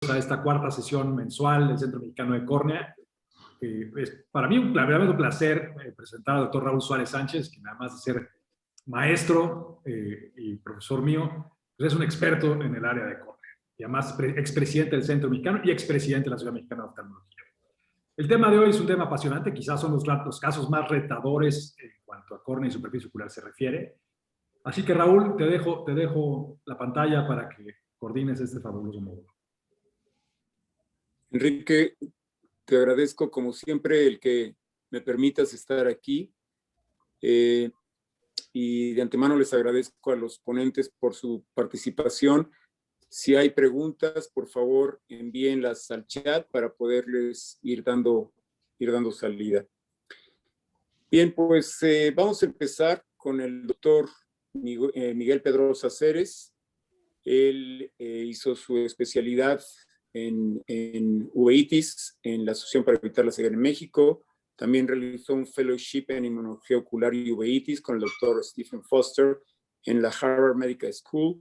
a esta cuarta sesión mensual del Centro Mexicano de Córnea. Es para mí un placer presentar al doctor Raúl Suárez Sánchez, que además de ser maestro y profesor mío, pues es un experto en el área de córnea y además expresidente del Centro Mexicano y expresidente de la Sociedad Mexicana de Oftalmología. El tema de hoy es un tema apasionante, quizás son los casos más retadores en cuanto a córnea y superficie ocular se refiere. Así que Raúl, te dejo la pantalla para que coordines este fabuloso módulo. Enrique, te agradezco como siempre el que me permitas estar aquí y de antemano les agradezco a los ponentes por su participación. Si hay preguntas, por favor, envíenlas al chat para poderles ir dando salida. Bien, pues vamos a empezar con el doctor Miguel Pedrosa Ceres. Él hizo su especialidad en uveitis en la Asociación para Evitar la Ceguera en México. También realizó un fellowship en inmunología ocular y uveitis con el doctor Stephen Foster en la Harvard Medical School.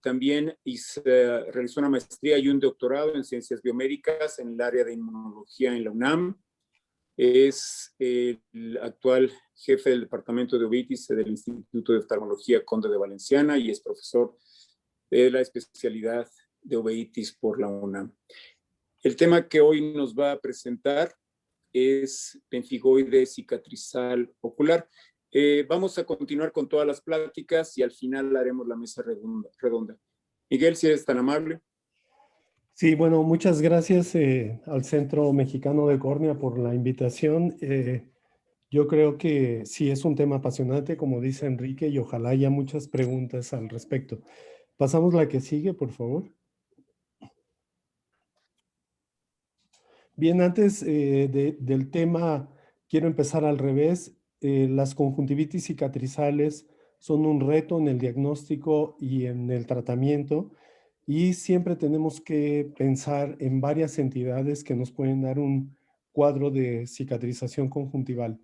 También realizó una maestría y un doctorado en ciencias biomédicas en el área de inmunología en la UNAM. Es el actual jefe del departamento de uveitis del Instituto de Oftalmología Conde de Valenciana y es profesor de la especialidad de uveitis por la UNAM. El tema que hoy nos va a presentar es pemfigoide cicatrizal ocular. Vamos a continuar con todas las pláticas y al final haremos la mesa redonda. Miguel, si eres tan amable. Sí, bueno, muchas gracias al Centro Mexicano de Córnea por la invitación. Yo creo que sí es un tema apasionante, como dice Enrique, y ojalá haya muchas preguntas al respecto. Pasamos la que sigue, por favor. Bien, antes del tema, quiero empezar al revés. Las conjuntivitis cicatrizales son un reto en el diagnóstico y en el tratamiento, y siempre tenemos que pensar en varias entidades que nos pueden dar un cuadro de cicatrización conjuntival.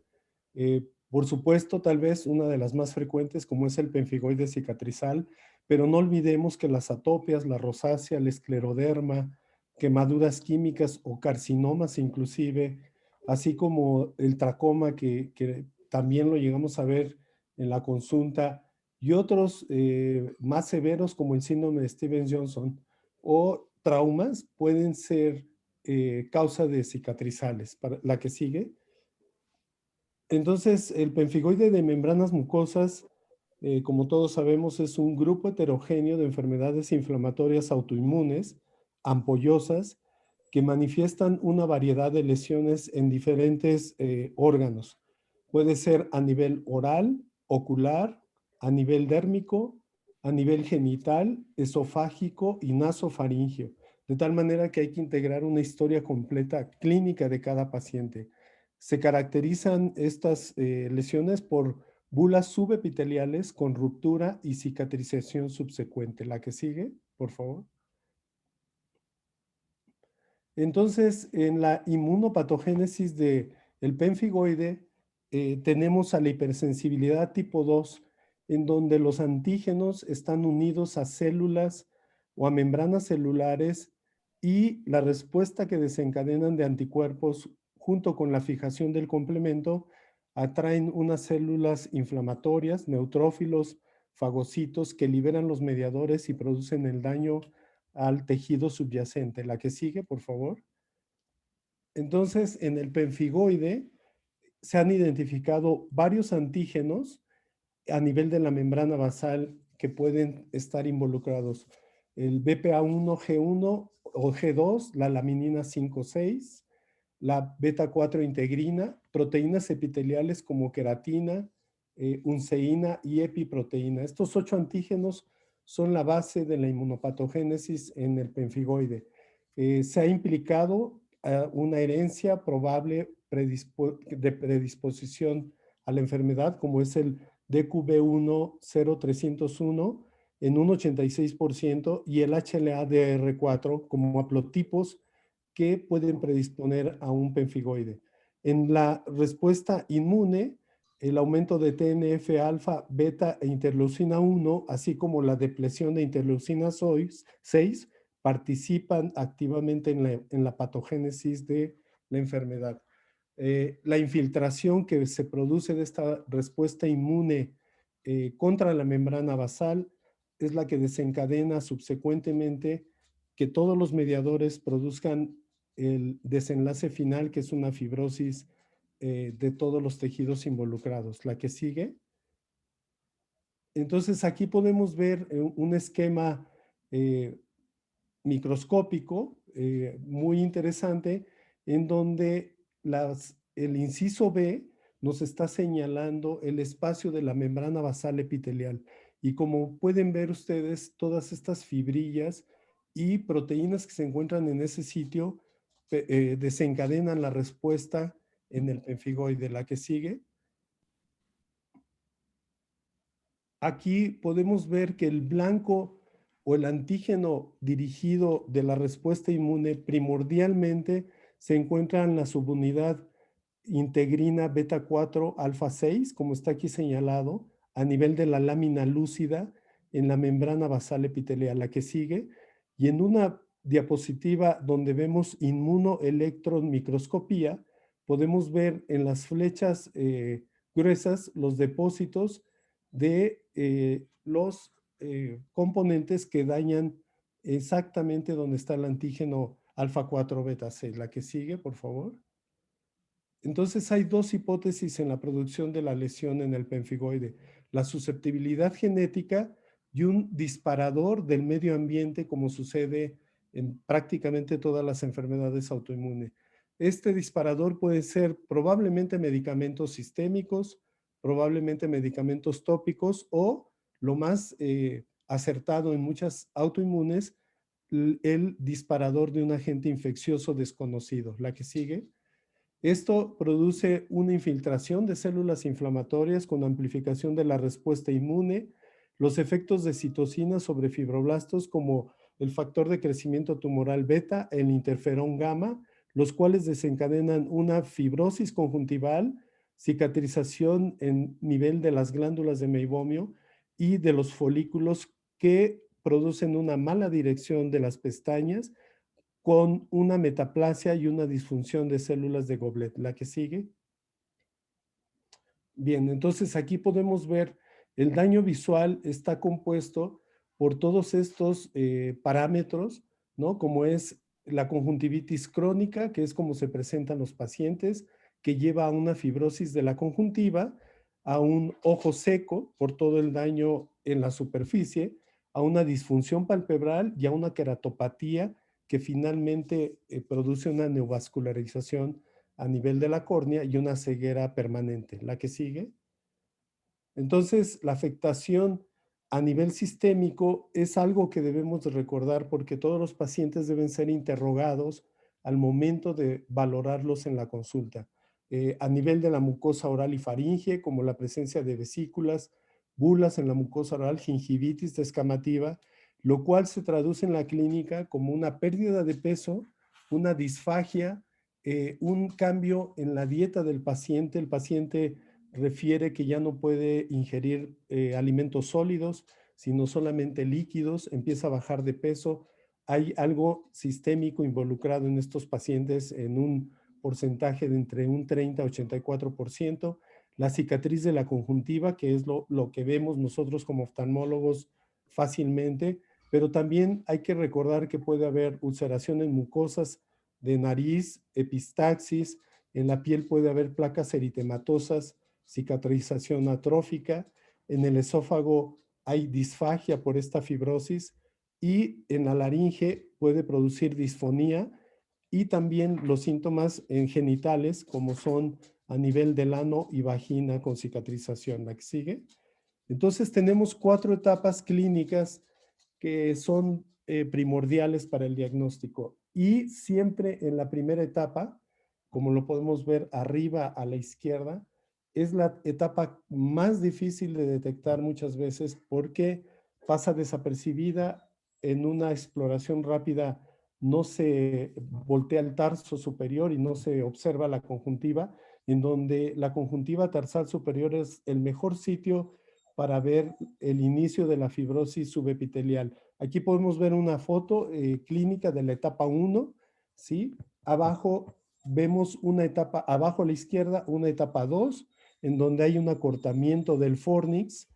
Por supuesto, tal vez una de las más frecuentes, como es el pemfigoide cicatrizal, pero no olvidemos que las atopias, la rosácea, el escleroderma, quemaduras químicas o carcinomas inclusive, así como el tracoma que también lo llegamos a ver en la consulta, y otros más severos como el síndrome de Stevens-Johnson o traumas pueden ser causa de cicatrizales. Para la que sigue. Entonces, el pemfigoide de membranas mucosas, como todos sabemos, es un grupo heterogéneo de enfermedades inflamatorias autoinmunes, ampollosas, que manifiestan una variedad de lesiones en diferentes órganos. Puede ser a nivel oral, ocular, a nivel dérmico, a nivel genital, esofágico y nasofaringeo, de tal manera que hay que integrar una historia completa clínica de cada paciente. Se caracterizan estas lesiones por bulas subepiteliales con ruptura y cicatrización subsecuente. La que sigue, por favor. Entonces, en la inmunopatogénesis del pemfigoide, tenemos a la hipersensibilidad tipo 2, en donde los antígenos están unidos a células o a membranas celulares y la respuesta que desencadenan de anticuerpos junto con la fijación del complemento atraen unas células inflamatorias, neutrófilos, fagocitos que liberan los mediadores y producen el daño al tejido subyacente. La que sigue, por favor. Entonces, en el pemfigoide se han identificado varios antígenos a nivel de la membrana basal que pueden estar involucrados. El BPA1, G1 o G2, la laminina 5,6, la beta-4 integrina, proteínas epiteliales como queratina, unceína y epiproteína. Estos 8 antígenos son la base de la inmunopatogénesis en el pemfigoide. Se ha implicado una herencia probable de predisposición a la enfermedad, como es el DQB1 0301 en un 86% y el HLA-DR4 como haplotipos que pueden predisponer a un pemfigoide. En la respuesta inmune, el aumento de TNF-alfa, beta e interleucina 1, así como la depresión de interleucina 6, participan activamente en la patogénesis de la enfermedad. La infiltración que se produce de esta respuesta inmune contra la membrana basal es la que desencadena subsecuentemente que todos los mediadores produzcan el desenlace final, que es una fibrosis de todos los tejidos involucrados. La que sigue. Entonces aquí podemos ver un esquema microscópico muy interesante, en donde el inciso B nos está señalando el espacio de la membrana basal epitelial. Y como pueden ver ustedes, todas estas fibrillas y proteínas que se encuentran en ese sitio desencadenan la respuesta en el pemfigoide. La que sigue. Aquí podemos ver que el blanco o el antígeno dirigido de la respuesta inmune primordialmente se encuentra en la subunidad integrina beta 4 alfa 6, como está aquí señalado, a nivel de la lámina lúcida en la membrana basal epitelial. La que sigue. Y en una diapositiva donde vemos inmunoelectron microscopía, podemos ver en las flechas gruesas los depósitos de los componentes que dañan exactamente donde está el antígeno alfa 4 beta 6. La que sigue, por favor. Entonces hay dos hipótesis en la producción de la lesión en el pemfigoide: la susceptibilidad genética y un disparador del medio ambiente, como sucede en prácticamente todas las enfermedades autoinmunes. Este disparador puede ser probablemente medicamentos sistémicos, probablemente medicamentos tópicos, o lo más acertado en muchas autoinmunes, el disparador de un agente infeccioso desconocido. La que sigue. Esto produce una infiltración de células inflamatorias con amplificación de la respuesta inmune, los efectos de citocinas sobre fibroblastos como el factor de crecimiento tumoral beta, el interferón gamma, los cuales desencadenan una fibrosis conjuntival, cicatrización en nivel de las glándulas de meibomio y de los folículos, que producen una mala dirección de las pestañas, con una metaplasia y una disfunción de células de Goblet. La que sigue. Bien, entonces aquí podemos ver el daño visual está compuesto por todos estos parámetros, ¿no? Como es la conjuntivitis crónica, que es como se presentan los pacientes, que lleva a una fibrosis de la conjuntiva, a un ojo seco por todo el daño en la superficie, a una disfunción palpebral y a una queratopatía que finalmente produce una neovascularización a nivel de la córnea y una ceguera permanente. La que sigue. Entonces, la afectación a nivel sistémico es algo que debemos de recordar, porque todos los pacientes deben ser interrogados al momento de valorarlos en la consulta. A nivel de la mucosa oral y faringe, como la presencia de vesículas, bulas en la mucosa oral, gingivitis descamativa, lo cual se traduce en la clínica como una pérdida de peso, una disfagia, un cambio en la dieta del paciente. El paciente refiere que ya no puede ingerir alimentos sólidos, sino solamente líquidos, empieza a bajar de peso. Hay algo sistémico involucrado en estos pacientes en un porcentaje de entre un 30 a 84%. La cicatriz de la conjuntiva, que es lo que vemos nosotros como oftalmólogos fácilmente, pero también hay que recordar que puede haber ulceración en mucosas de nariz, epistaxis, en la piel puede haber placas eritematosas, cicatrización atrófica, en el esófago hay disfagia por esta fibrosis, y en la laringe puede producir disfonía, y también los síntomas en genitales, como son a nivel del ano y vagina con cicatrización. La que sigue. Entonces tenemos 4 etapas clínicas que son primordiales para el diagnóstico, y siempre en la primera etapa, como lo podemos ver arriba a la izquierda, es la etapa más difícil de detectar muchas veces, porque pasa desapercibida. En una exploración rápida no se voltea el tarso superior y no se observa la conjuntiva, en donde la conjuntiva tarsal superior es el mejor sitio para ver el inicio de la fibrosis subepitelial. Aquí podemos ver una foto clínica de la etapa 1, ¿sí? Abajo vemos una etapa, abajo a la izquierda, una etapa 2, en donde hay un acortamiento del fornix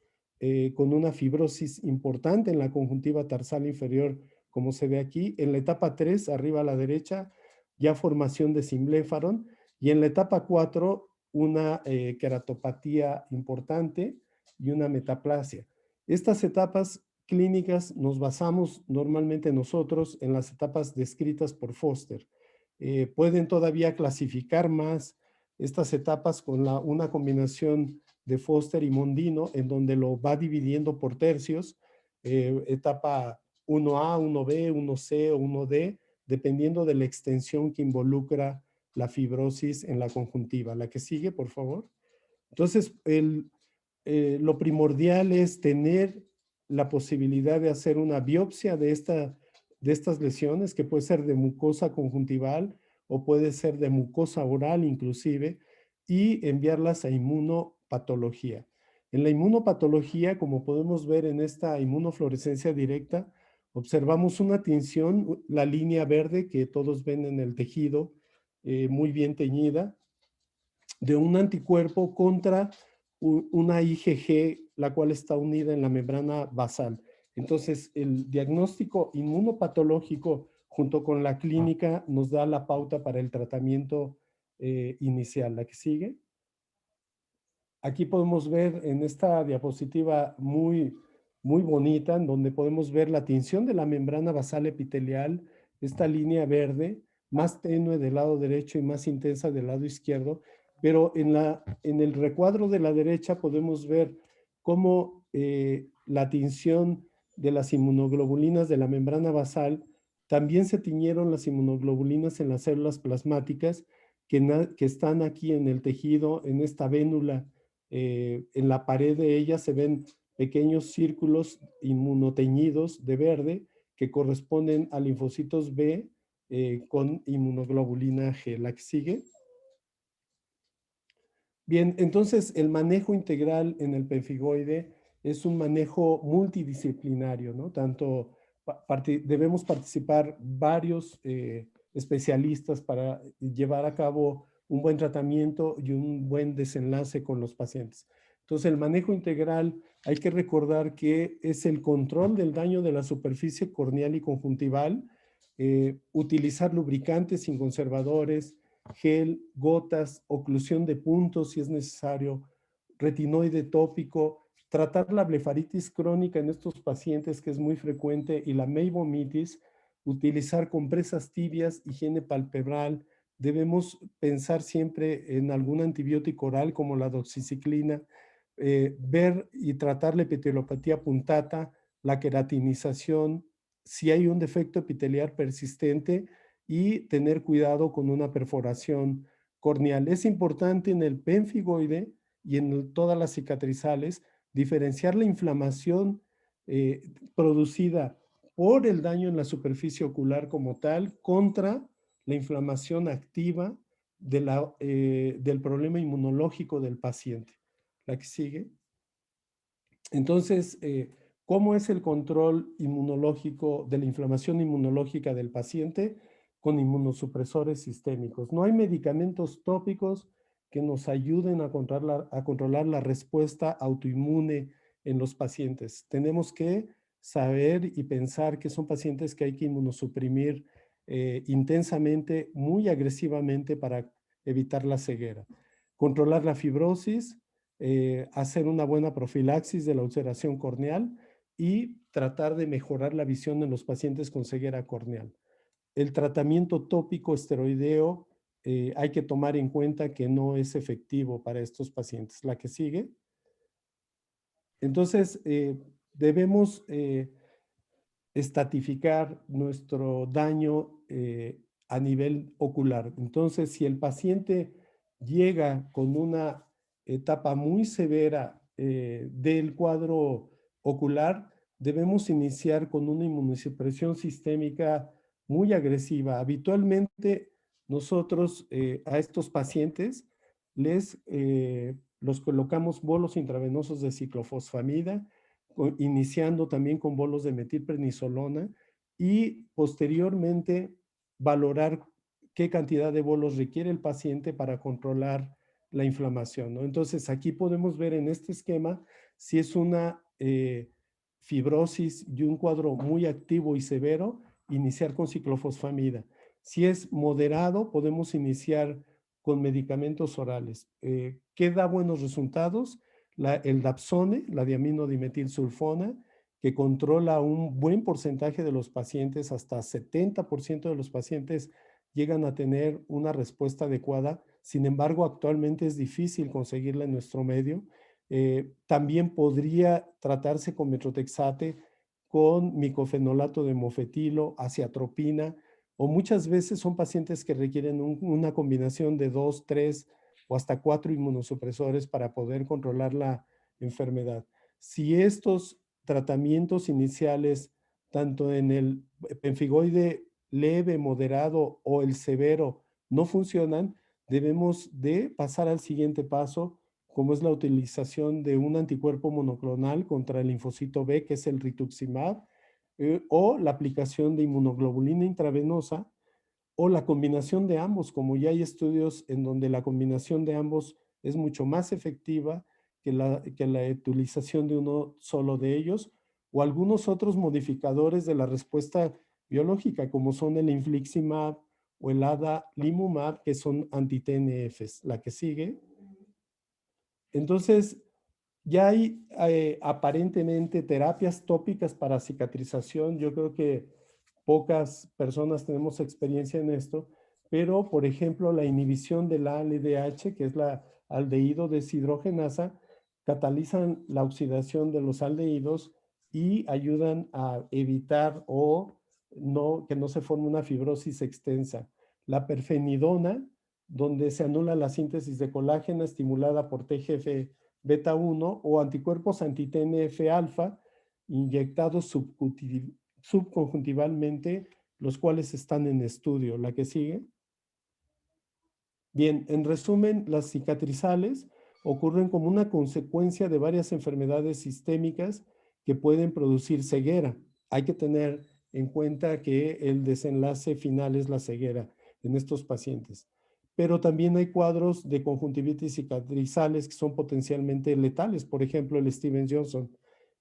con una fibrosis importante en la conjuntiva tarsal inferior, como se ve aquí. En la etapa 3, arriba a la derecha, ya formación de simbléfaron. Y en la etapa 4, una queratopatía importante y una metaplasia. Estas etapas clínicas nos basamos normalmente nosotros en las etapas descritas por Foster. Pueden todavía clasificar más estas etapas con una combinación de Foster y Mondino, en donde lo va dividiendo por tercios, etapa 1A, 1B, 1C o 1D, dependiendo de la extensión que involucra la fibrosis en la conjuntiva. La que sigue, por favor. Entonces, lo primordial es tener la posibilidad de hacer una biopsia de estas lesiones, que puede ser de mucosa conjuntival o puede ser de mucosa oral inclusive, y enviarlas a inmunopatología. En la inmunopatología, como podemos ver en esta inmunofluorescencia directa, observamos una tinción, la línea verde que todos ven en el tejido, muy bien teñida, de un anticuerpo contra una IgG, la cual está unida en la membrana basal. Entonces, el diagnóstico inmunopatológico junto con la clínica nos da la pauta para el tratamiento inicial. La que sigue. Aquí podemos ver en esta diapositiva muy bonita, en donde podemos ver la tinción de la membrana basal epitelial, esta línea verde, más tenue del lado derecho y más intensa del lado izquierdo, pero en el recuadro de la derecha podemos ver cómo la tinción de las inmunoglobulinas de la membrana basal, también se tiñeron las inmunoglobulinas en las células plasmáticas que están aquí en el tejido, en esta vénula. En la pared de ella se ven pequeños círculos inmunoteñidos de verde que corresponden a linfocitos B con inmunoglobulina G. La que sigue. Bien, entonces el manejo integral en el pemfigoide es un manejo multidisciplinario, ¿no? Tanto debemos participar varios especialistas para llevar a cabo un buen tratamiento y un buen desenlace con los pacientes. Entonces, el manejo integral, hay que recordar que es el control del daño de la superficie corneal y conjuntival, utilizar lubricantes sin conservadores, gel, gotas, oclusión de puntos si es necesario, retinoide tópico, tratar la blefaritis crónica en estos pacientes que es muy frecuente y la meibomitis, utilizar compresas tibias, higiene palpebral. Debemos pensar siempre en algún antibiótico oral como la doxiciclina, ver y tratar la epitelopatía puntata, la queratinización, si hay un defecto epitelial persistente y tener cuidado con una perforación corneal. Es importante en el pemfigoide y en todas las cicatrizales diferenciar la inflamación producida por el daño en la superficie ocular como tal contra la inflamación activa del problema inmunológico del paciente. La que sigue. Entonces, ¿cómo es el control inmunológico de la inflamación inmunológica del paciente? Con inmunosupresores sistémicos. No hay medicamentos tópicos que nos ayuden a controlar la respuesta autoinmune en los pacientes. Tenemos que saber y pensar que son pacientes que hay que inmunosuprimir intensamente, muy agresivamente para evitar la ceguera. Controlar la fibrosis, hacer una buena profilaxis de la ulceración corneal y tratar de mejorar la visión en los pacientes con ceguera corneal. El tratamiento tópico esteroideo hay que tomar en cuenta que no es efectivo para estos pacientes. La que sigue. Entonces, debemos estratificar nuestro daño a nivel ocular. Entonces, si el paciente llega con una etapa muy severa del cuadro ocular, debemos iniciar con una inmunosupresión sistémica muy agresiva. Habitualmente nosotros a estos pacientes les los colocamos bolos intravenosos de ciclofosfamida, iniciando también con bolos de metilprednisolona y posteriormente valorar qué cantidad de bolos requiere el paciente para controlar la inflamación, ¿no? Entonces, aquí podemos ver en este esquema si es una fibrosis y un cuadro muy activo y severo, iniciar con ciclofosfamida. Si es moderado, podemos iniciar con medicamentos orales. ¿Qué da buenos resultados? El Dapsone, la diamino-dimetilsulfona, que controla un buen porcentaje de los pacientes, hasta 70% de los pacientes llegan a tener una respuesta adecuada. Sin embargo, actualmente es difícil conseguirla en nuestro medio. También podría tratarse con metotrexate, con micofenolato de mofetilo, aciatropina, o muchas veces son pacientes que requieren una combinación de 2, 3 o hasta 4 inmunosupresores para poder controlar la enfermedad. Si estos tratamientos iniciales, tanto en el pemfigoide leve, moderado o el severo, no funcionan, debemos de pasar al siguiente paso, como es la utilización de un anticuerpo monoclonal contra el linfocito B, que es el rituximab, o la aplicación de inmunoglobulina intravenosa, o la combinación de ambos, como ya hay estudios en donde la combinación de ambos es mucho más efectiva que la utilización de uno solo de ellos, o algunos otros modificadores de la respuesta biológica, como son el infliximab o el adalimumab, que son anti-TNFs. La que sigue. Entonces, ya hay aparentemente terapias tópicas para cicatrización. Yo creo que pocas personas tenemos experiencia en esto, pero por ejemplo la inhibición de la LDH, que es la aldehído deshidrogenasa, catalizan la oxidación de los aldehídos y ayudan a evitar que no se forme una fibrosis extensa. La perfenidona, donde se anula la síntesis de colágeno estimulada por TGF beta 1 o anticuerpos anti-TNF-alfa inyectados subconjuntivalmente, los cuales están en estudio. La que sigue. Bien, en resumen, las cicatrizales ocurren como una consecuencia de varias enfermedades sistémicas que pueden producir ceguera. Hay que tener en cuenta que el desenlace final es la ceguera en estos pacientes. Pero también hay cuadros de conjuntivitis cicatrizales que son potencialmente letales, por ejemplo, el Stevens-Johnson.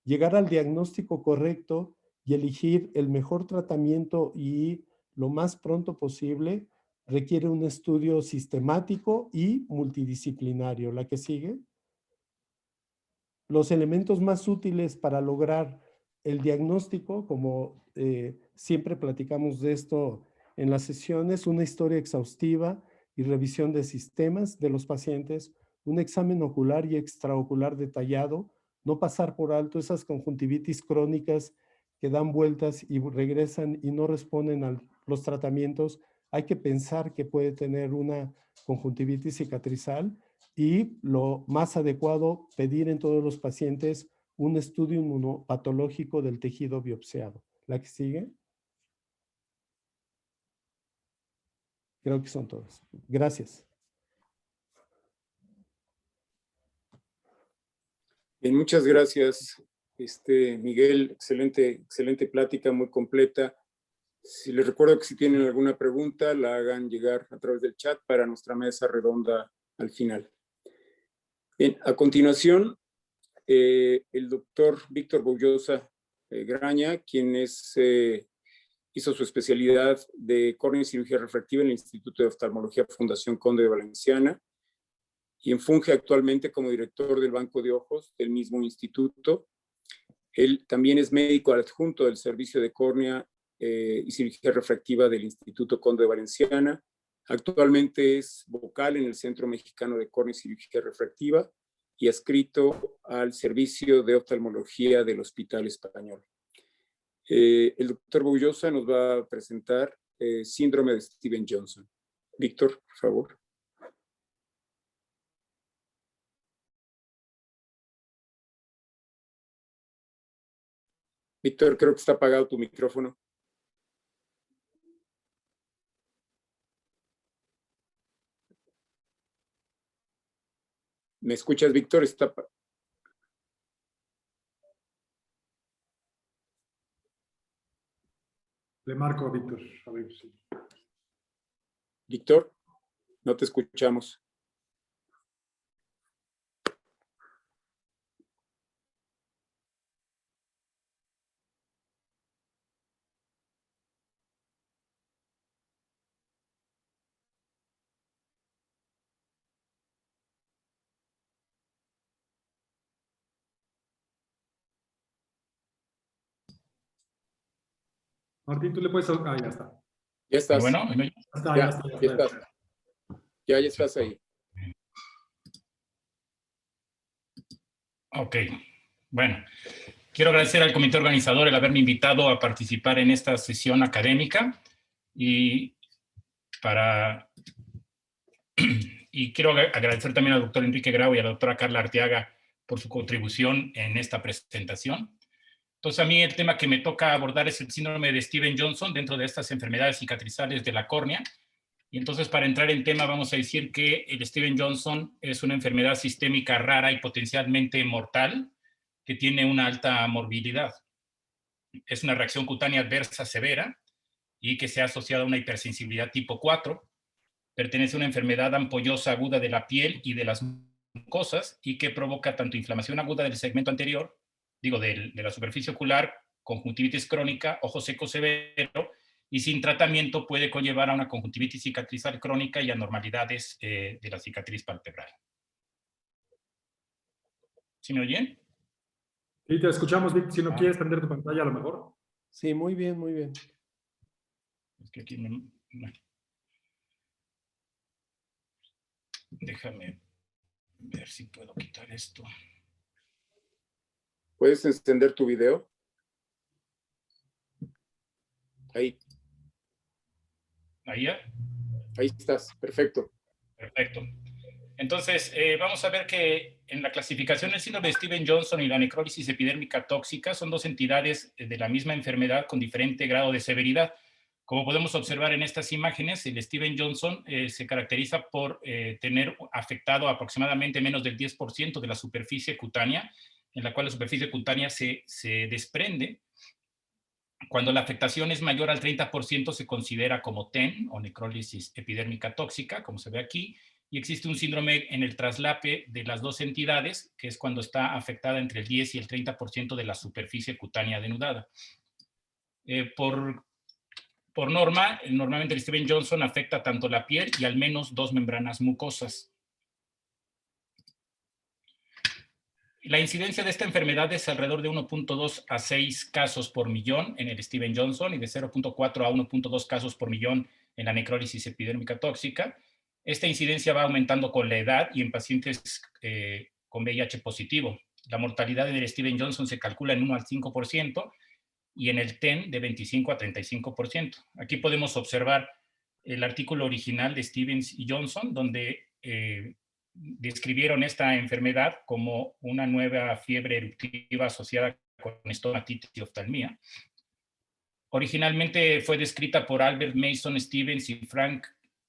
Llegar al diagnóstico correcto y elegir el mejor tratamiento y lo más pronto posible requiere un estudio sistemático y multidisciplinario. La que sigue. Los elementos más útiles para lograr el diagnóstico, como siempre platicamos de esto en las sesiones, una historia exhaustiva y revisión de sistemas de los pacientes, un examen ocular y extraocular detallado, no pasar por alto esas conjuntivitis crónicas que dan vueltas y regresan y no responden a los tratamientos. Hay que pensar que puede tener una conjuntivitis cicatrizal y lo más adecuado, pedir en todos los pacientes un estudio inmunopatológico del tejido biopsiado. ¿La que sigue? Creo que son todas. Gracias. Bien, muchas gracias, Miguel. Excelente plática, muy completa. Si les recuerdo que si tienen alguna pregunta, la hagan llegar a través del chat para nuestra mesa redonda al final. Bien, a continuación, el doctor Víctor Boullosa Graña, quien hizo su especialidad de córnea y cirugía refractiva en el Instituto de Oftalmología Fundación Conde de Valenciana, y funge actualmente como director del Banco de Ojos del mismo instituto. Él también es médico adjunto del Servicio de Córnea y Cirugía Refractiva del Instituto Conde de Valenciana. Actualmente es vocal en el Centro Mexicano de Córnea y Cirugía Refractiva y adscrito al Servicio de Oftalmología del Hospital Español. El doctor Boullosa nos va a presentar síndrome de Stevens-Johnson. Víctor, por favor. Víctor, creo que está apagado tu micrófono. ¿Me escuchas, Víctor? Le marco a Víctor. A ver, sí. Víctor, no te escuchamos. Martín, tú le puedes... Ah, ya está. Ya estás. Bueno, Ya está, ya está. Ya estás. Ya estás ahí. ok. Bueno, quiero agradecer al comité organizador el haberme invitado a participar en esta sesión académica y quiero agradecer también al doctor Enrique Grau y a la doctora Carla Arteaga por su contribución en esta presentación. Entonces, a mí el tema que me toca abordar es el síndrome de Stevens-Johnson dentro de estas enfermedades cicatrizales de la córnea. Y entonces, para entrar en tema, vamos a decir que el Stevens-Johnson es una enfermedad sistémica rara y potencialmente mortal que tiene una alta morbilidad. Es una reacción cutánea adversa severa y que se ha asociado a una hipersensibilidad tipo 4. Pertenece a una enfermedad ampollosa aguda de la piel y de las mucosas y que provoca tanto inflamación aguda del segmento anterior, de la superficie ocular, conjuntivitis crónica, ojo seco severo, y sin tratamiento puede conllevar a una conjuntivitis cicatrizal crónica y anormalidades de la cicatriz palpebral. ¿Sí me oyen? Sí, te escuchamos, Víctor. Si no quieres prender tu pantalla, a lo mejor. Sí, muy bien, muy bien. Es que aquí déjame ver si puedo quitar esto. ¿Puedes encender tu video? Ahí. Ahí ya. Ahí estás. Perfecto. Perfecto. Entonces, vamos a ver que en la clasificación del síndrome de Stevens-Johnson y la necrólisis epidérmica tóxica son dos entidades de la misma enfermedad con diferente grado de severidad. Como podemos observar en estas imágenes, el Stevens-Johnson se caracteriza por tener afectado aproximadamente menos del 10% de la superficie cutánea, en la cual la superficie cutánea se desprende. Cuando la afectación es mayor al 30% se considera como TEN o necrólisis epidérmica tóxica, como se ve aquí, y existe un síndrome en el traslape de las dos entidades, que es cuando está afectada entre el 10 y el 30% de la superficie cutánea denudada. Por norma, normalmente el Stevens-Johnson afecta tanto la piel y al menos dos membranas mucosas. La incidencia de esta enfermedad es alrededor de 1.2 a 6 casos por millón en el Stevens-Johnson y de 0.4 a 1.2 casos por millón en la necrólisis epidérmica tóxica. Esta incidencia va aumentando con la edad y en pacientes con VIH positivo. La mortalidad en el Stevens-Johnson se calcula en 1 al 5% y en el TEN de 25 a 35%. Aquí podemos observar el artículo original de Stevens y Johnson, donde describieron esta enfermedad como una nueva fiebre eruptiva asociada con estomatitis y oftalmía. Originalmente fue descrita por Albert Mason Stevens y Frank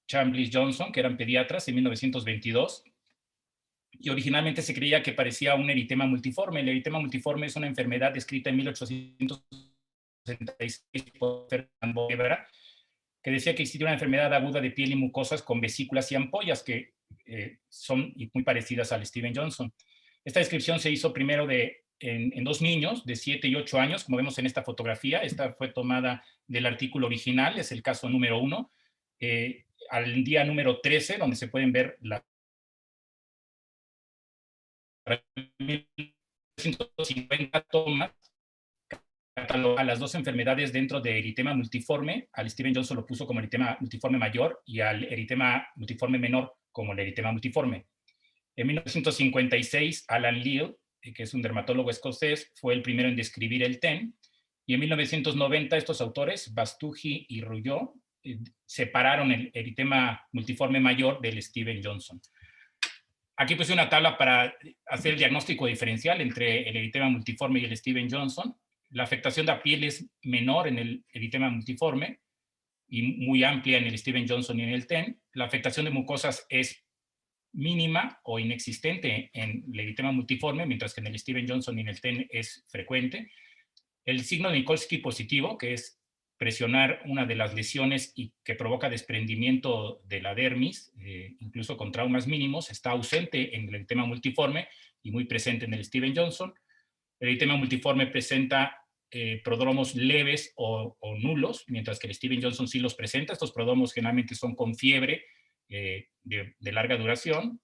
Chambliss Johnson, que eran pediatras, en 1922. Y originalmente se creía que parecía un eritema multiforme. El eritema multiforme es una enfermedad descrita en 1866 por Ferdinand Boebra, que decía que existía una enfermedad aguda de piel y mucosas con vesículas y ampollas que son muy parecidas al Stevens-Johnson. Esta descripción se hizo primero en dos niños de 7 y 8 años, como vemos en esta fotografía. Esta fue tomada del artículo original, es el caso número 1. Al día número 13, donde se pueden ver las 150 tomas a las dos enfermedades dentro de eritema multiforme. Al Stevens-Johnson lo puso como eritema multiforme mayor y al eritema multiforme menor como el eritema multiforme. En 1956, Alan Leal, que es un dermatólogo escocés, fue el primero en describir el TEN, y en 1990 estos autores, Bastuji y Rouillot, separaron el eritema multiforme mayor del Stevens-Johnson. Aquí puse una tabla para hacer el diagnóstico diferencial entre el eritema multiforme y el Stevens-Johnson. La afectación de la piel es menor en el eritema multiforme y muy amplia en el Stevens-Johnson y en el TEN. La afectación de mucosas es mínima o inexistente en el eritema multiforme, mientras que en el Stevens-Johnson y en el TEN es frecuente. El signo de Nikolsky positivo, que es presionar una de las lesiones y que provoca desprendimiento de la dermis, incluso con traumas mínimos, está ausente en el eritema multiforme y muy presente en el Stevens-Johnson. El eritema multiforme presenta prodromos leves o nulos, mientras que el Stevens-Johnson sí los presenta. Estos prodromos generalmente son con fiebre de larga duración,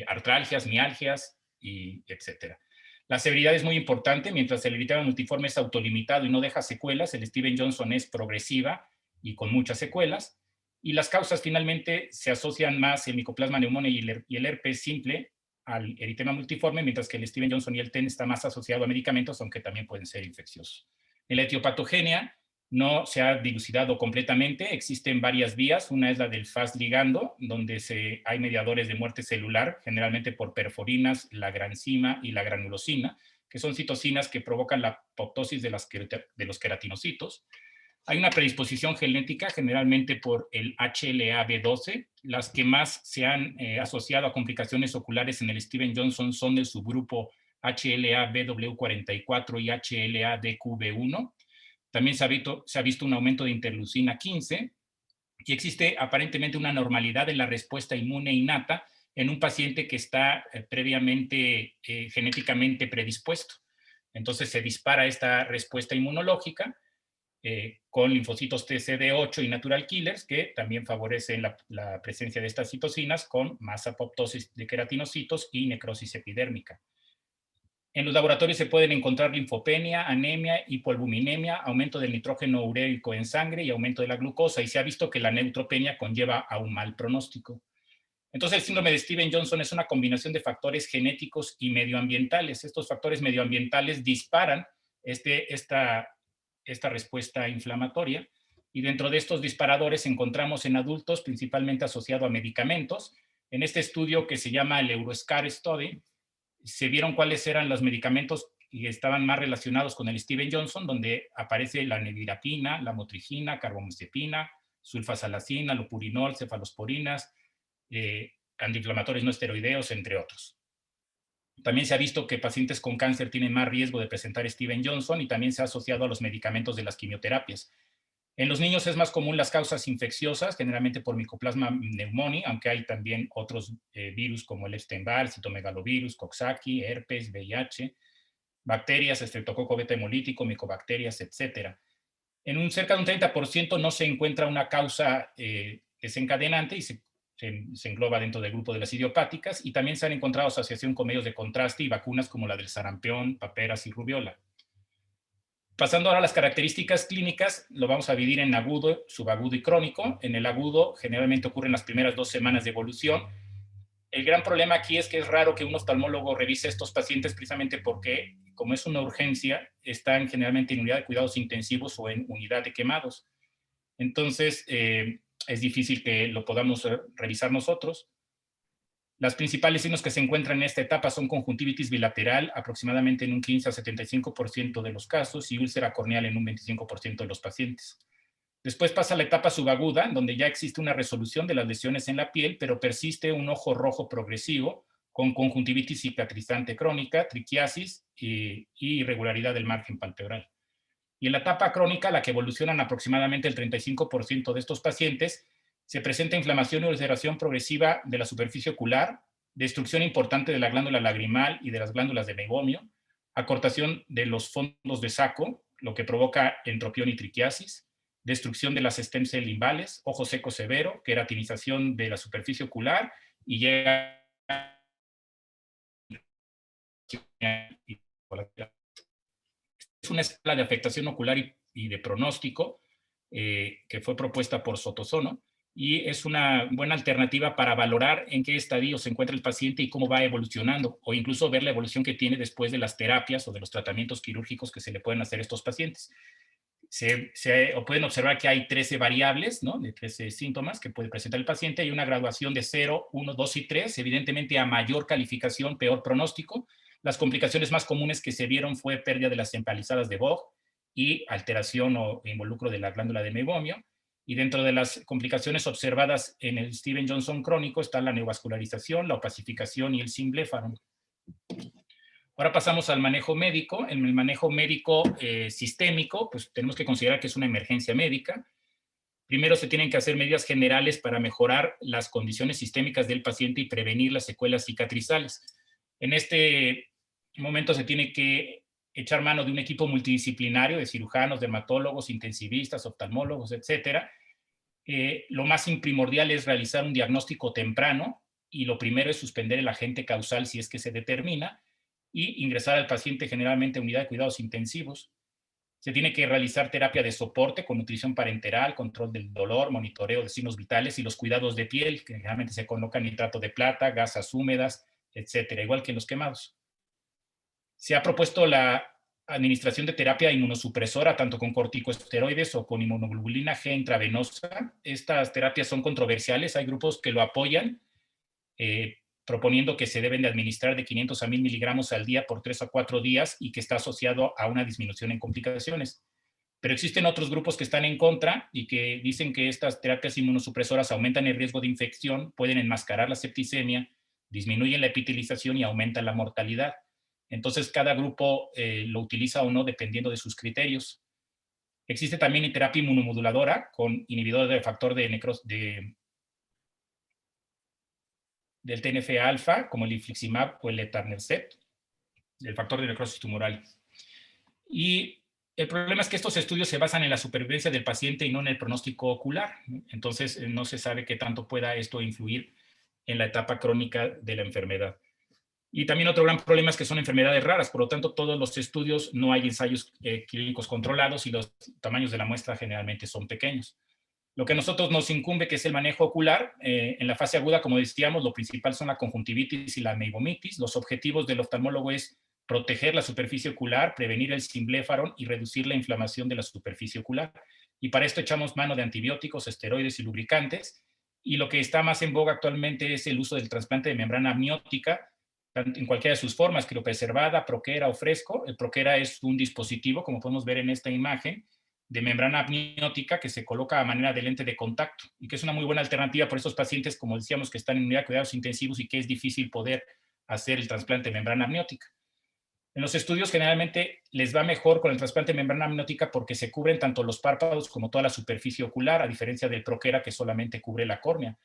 artralgias, mialgias, y etcétera. La severidad es muy importante. Mientras el eritema multiforme es autolimitado y no deja secuelas, el Stevens-Johnson es progresiva y con muchas secuelas. Y las causas finalmente se asocian más el Mycoplasma pneumoniae y el herpes simple al eritema multiforme, mientras que el Stevens-Johnson y el TEN está más asociado a medicamentos, aunque también pueden ser infecciosos. En la etiopatogenia no se ha dilucidado completamente. Existen varias vías. Una es la del Fas ligando, donde hay mediadores de muerte celular, generalmente por perforinas, la granzima y la granulosina, que son citocinas que provocan la apoptosis de los queratinocitos. Hay una predisposición genética, generalmente por el HLA-B12. Las que más se han asociado a complicaciones oculares en el Stevens-Johnson son del subgrupo HLA-BW44 y HLA-DQB1. También se ha visto un aumento de interleucina 15 y existe aparentemente una normalidad en la respuesta inmune innata en un paciente que está previamente genéticamente predispuesto. Entonces se dispara esta respuesta inmunológica con linfocitos TCD8 y natural killers, que también favorecen la presencia de estas citocinas con más apoptosis de queratinocitos y necrosis epidérmica. En los laboratorios se pueden encontrar linfopenia, anemia, hipoalbuminemia, aumento del nitrógeno ureico en sangre y aumento de la glucosa, y se ha visto que la neutropenia conlleva a un mal pronóstico. Entonces, el síndrome de Stevens-Johnson es una combinación de factores genéticos y medioambientales. Estos factores medioambientales disparan esta respuesta inflamatoria, y dentro de estos disparadores encontramos en adultos, principalmente asociado a medicamentos. En este estudio, que se llama el Euroscar Study, se vieron cuáles eran los medicamentos que estaban más relacionados con el Stevens-Johnson, donde aparece la nevirapina, la motrigina, carbamazepina, sulfasalacina, lopurinol, cefalosporinas, antiinflamatorios no esteroideos, entre otros. También se ha visto que pacientes con cáncer tienen más riesgo de presentar Stevens-Johnson, y también se ha asociado a los medicamentos de las quimioterapias. En los niños es más común las causas infecciosas, generalmente por Mycoplasma pneumoniae, aunque hay también otros virus como el Epstein-Barr, citomegalovirus, Coxsackie, herpes, VIH, bacterias, Streptococo beta hemolítico, micobacterias, etc. En cerca de un 30% no se encuentra una causa desencadenante y se engloba dentro del grupo de las idiopáticas, y también se han encontrado asociación con medios de contraste y vacunas como la del sarampión, paperas y rubiola. Pasando ahora a las características clínicas, lo vamos a dividir en agudo, subagudo y crónico. En el agudo generalmente ocurre en las primeras 2 semanas de evolución. El gran problema aquí es que es raro que un oftalmólogo revise a estos pacientes, precisamente porque, como es una urgencia, están generalmente en unidad de cuidados intensivos o en unidad de quemados. Entonces, es difícil que lo podamos revisar nosotros. Las principales signos que se encuentran en esta etapa son conjuntivitis bilateral, aproximadamente en un 15 a 75% de los casos, y úlcera corneal en un 25% de los pacientes. Después pasa la etapa subaguda, donde ya existe una resolución de las lesiones en la piel, pero persiste un ojo rojo progresivo con conjuntivitis cicatrizante crónica, triquiasis y irregularidad del margen palpebral. Y en la etapa crónica, la que evolucionan aproximadamente el 35% de estos pacientes, se presenta inflamación y ulceración progresiva de la superficie ocular, destrucción importante de la glándula lagrimal y de las glándulas de meibomio, acortación de los fondos de saco, lo que provoca entropión y triquiasis, destrucción de las stem cell limbales, ojo seco severo, queratinización de la superficie ocular, y llega es una escala de afectación ocular y de pronóstico que fue propuesta por Sotosono, y es una buena alternativa para valorar en qué estadio se encuentra el paciente y cómo va evolucionando, o incluso ver la evolución que tiene después de las terapias o de los tratamientos quirúrgicos que se le pueden hacer a estos pacientes. O pueden observar que hay 13 variables, ¿no?, de 13 síntomas que puede presentar el paciente. Hay una graduación de 0, 1, 2 y 3, evidentemente a mayor calificación, peor pronóstico. Las complicaciones más comunes que se vieron fue pérdida de las empalizadas de Vogt y alteración o involucro de la glándula de meibomio. Y dentro de las complicaciones observadas en el Stevens-Johnson crónico está la neovascularización, la opacificación y el simbléfaro. Ahora pasamos al manejo médico. En el manejo médico sistémico, pues tenemos que considerar que es una emergencia médica. Primero se tienen que hacer medidas generales para mejorar las condiciones sistémicas del paciente y prevenir las secuelas cicatrizales. En este momento se tiene que echar mano de un equipo multidisciplinario de cirujanos, dermatólogos, intensivistas, oftalmólogos, etcétera. Lo más primordial es realizar un diagnóstico temprano y lo primero es suspender el agente causal si es que se determina y ingresar al paciente generalmente a unidad de cuidados intensivos. Se tiene que realizar terapia de soporte con nutrición parenteral, control del dolor, monitoreo de signos vitales y los cuidados de piel, que generalmente se colocan nitrato de plata, gasas húmedas, etcétera, igual que en los quemados. Se ha propuesto la administración de terapia inmunosupresora, tanto con corticosteroides o con inmunoglobulina G intravenosa. Estas terapias son controversiales, hay grupos que lo apoyan, proponiendo que se deben de administrar de 500 a 1000 miligramos al día por 3 a 4 días y que está asociado a una disminución en complicaciones. Pero existen otros grupos que están en contra y que dicen que estas terapias inmunosupresoras aumentan el riesgo de infección, pueden enmascarar la septicemia, disminuyen la epitelización y aumentan la mortalidad. Entonces, cada grupo lo utiliza o no dependiendo de sus criterios. Existe también terapia inmunomoduladora con inhibidor del factor del TNF-alfa, como el infliximab o el etanercept, del factor de necrosis tumoral. Y el problema es que estos estudios se basan en la supervivencia del paciente y no en el pronóstico ocular. Entonces, no se sabe qué tanto pueda esto influir en la etapa crónica de la enfermedad. Y también otro gran problema es que son enfermedades raras, por lo tanto, todos los estudios no hay ensayos clínicos controlados y los tamaños de la muestra generalmente son pequeños. Lo que a nosotros nos incumbe, que es el manejo ocular, en la fase aguda, como decíamos, lo principal son la conjuntivitis y la meibomitis. Los objetivos del oftalmólogo es proteger la superficie ocular, prevenir el simbléfaro y reducir la inflamación de la superficie ocular. Y para esto echamos mano de antibióticos, esteroides y lubricantes. Y lo que está más en boga actualmente es el uso del trasplante de membrana amniótica, en cualquiera de sus formas, criopreservada, proquera o fresco. El proquera es un dispositivo, como podemos ver en esta imagen, de membrana amniótica que se coloca a manera de lente de contacto y que es una muy buena alternativa por esos pacientes, como decíamos, que están en unidad de cuidados intensivos y que es difícil poder hacer el trasplante de membrana amniótica. En los estudios generalmente les va mejor con el trasplante de membrana amniótica porque se cubren tanto los párpados como toda la superficie ocular, a diferencia del proquera que solamente cubre la córnea.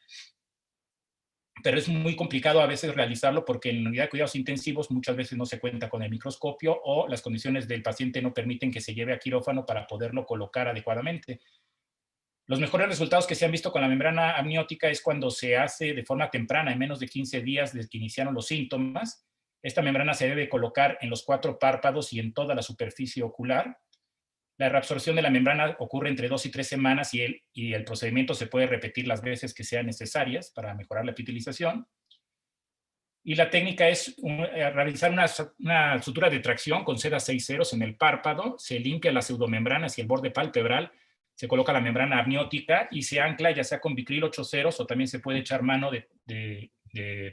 Pero es muy complicado a veces realizarlo porque en unidad de cuidados intensivos muchas veces no se cuenta con el microscopio o las condiciones del paciente no permiten que se lleve a quirófano para poderlo colocar adecuadamente. Los mejores resultados que se han visto con la membrana amniótica es cuando se hace de forma temprana, en menos de 15 días desde que iniciaron los síntomas. Esta membrana se debe colocar en los 4 párpados y en toda la superficie ocular. La reabsorción de la membrana ocurre entre 2 y 3 semanas y el procedimiento se puede repetir las veces que sean necesarias para mejorar la epitelización. Y la técnica es realizar una sutura de tracción con seda 6 ceros en el párpado, se limpia las pseudomembranas y el borde palpebral, se coloca la membrana amniótica y se ancla ya sea con Vicryl 8 ceros o también se puede echar mano de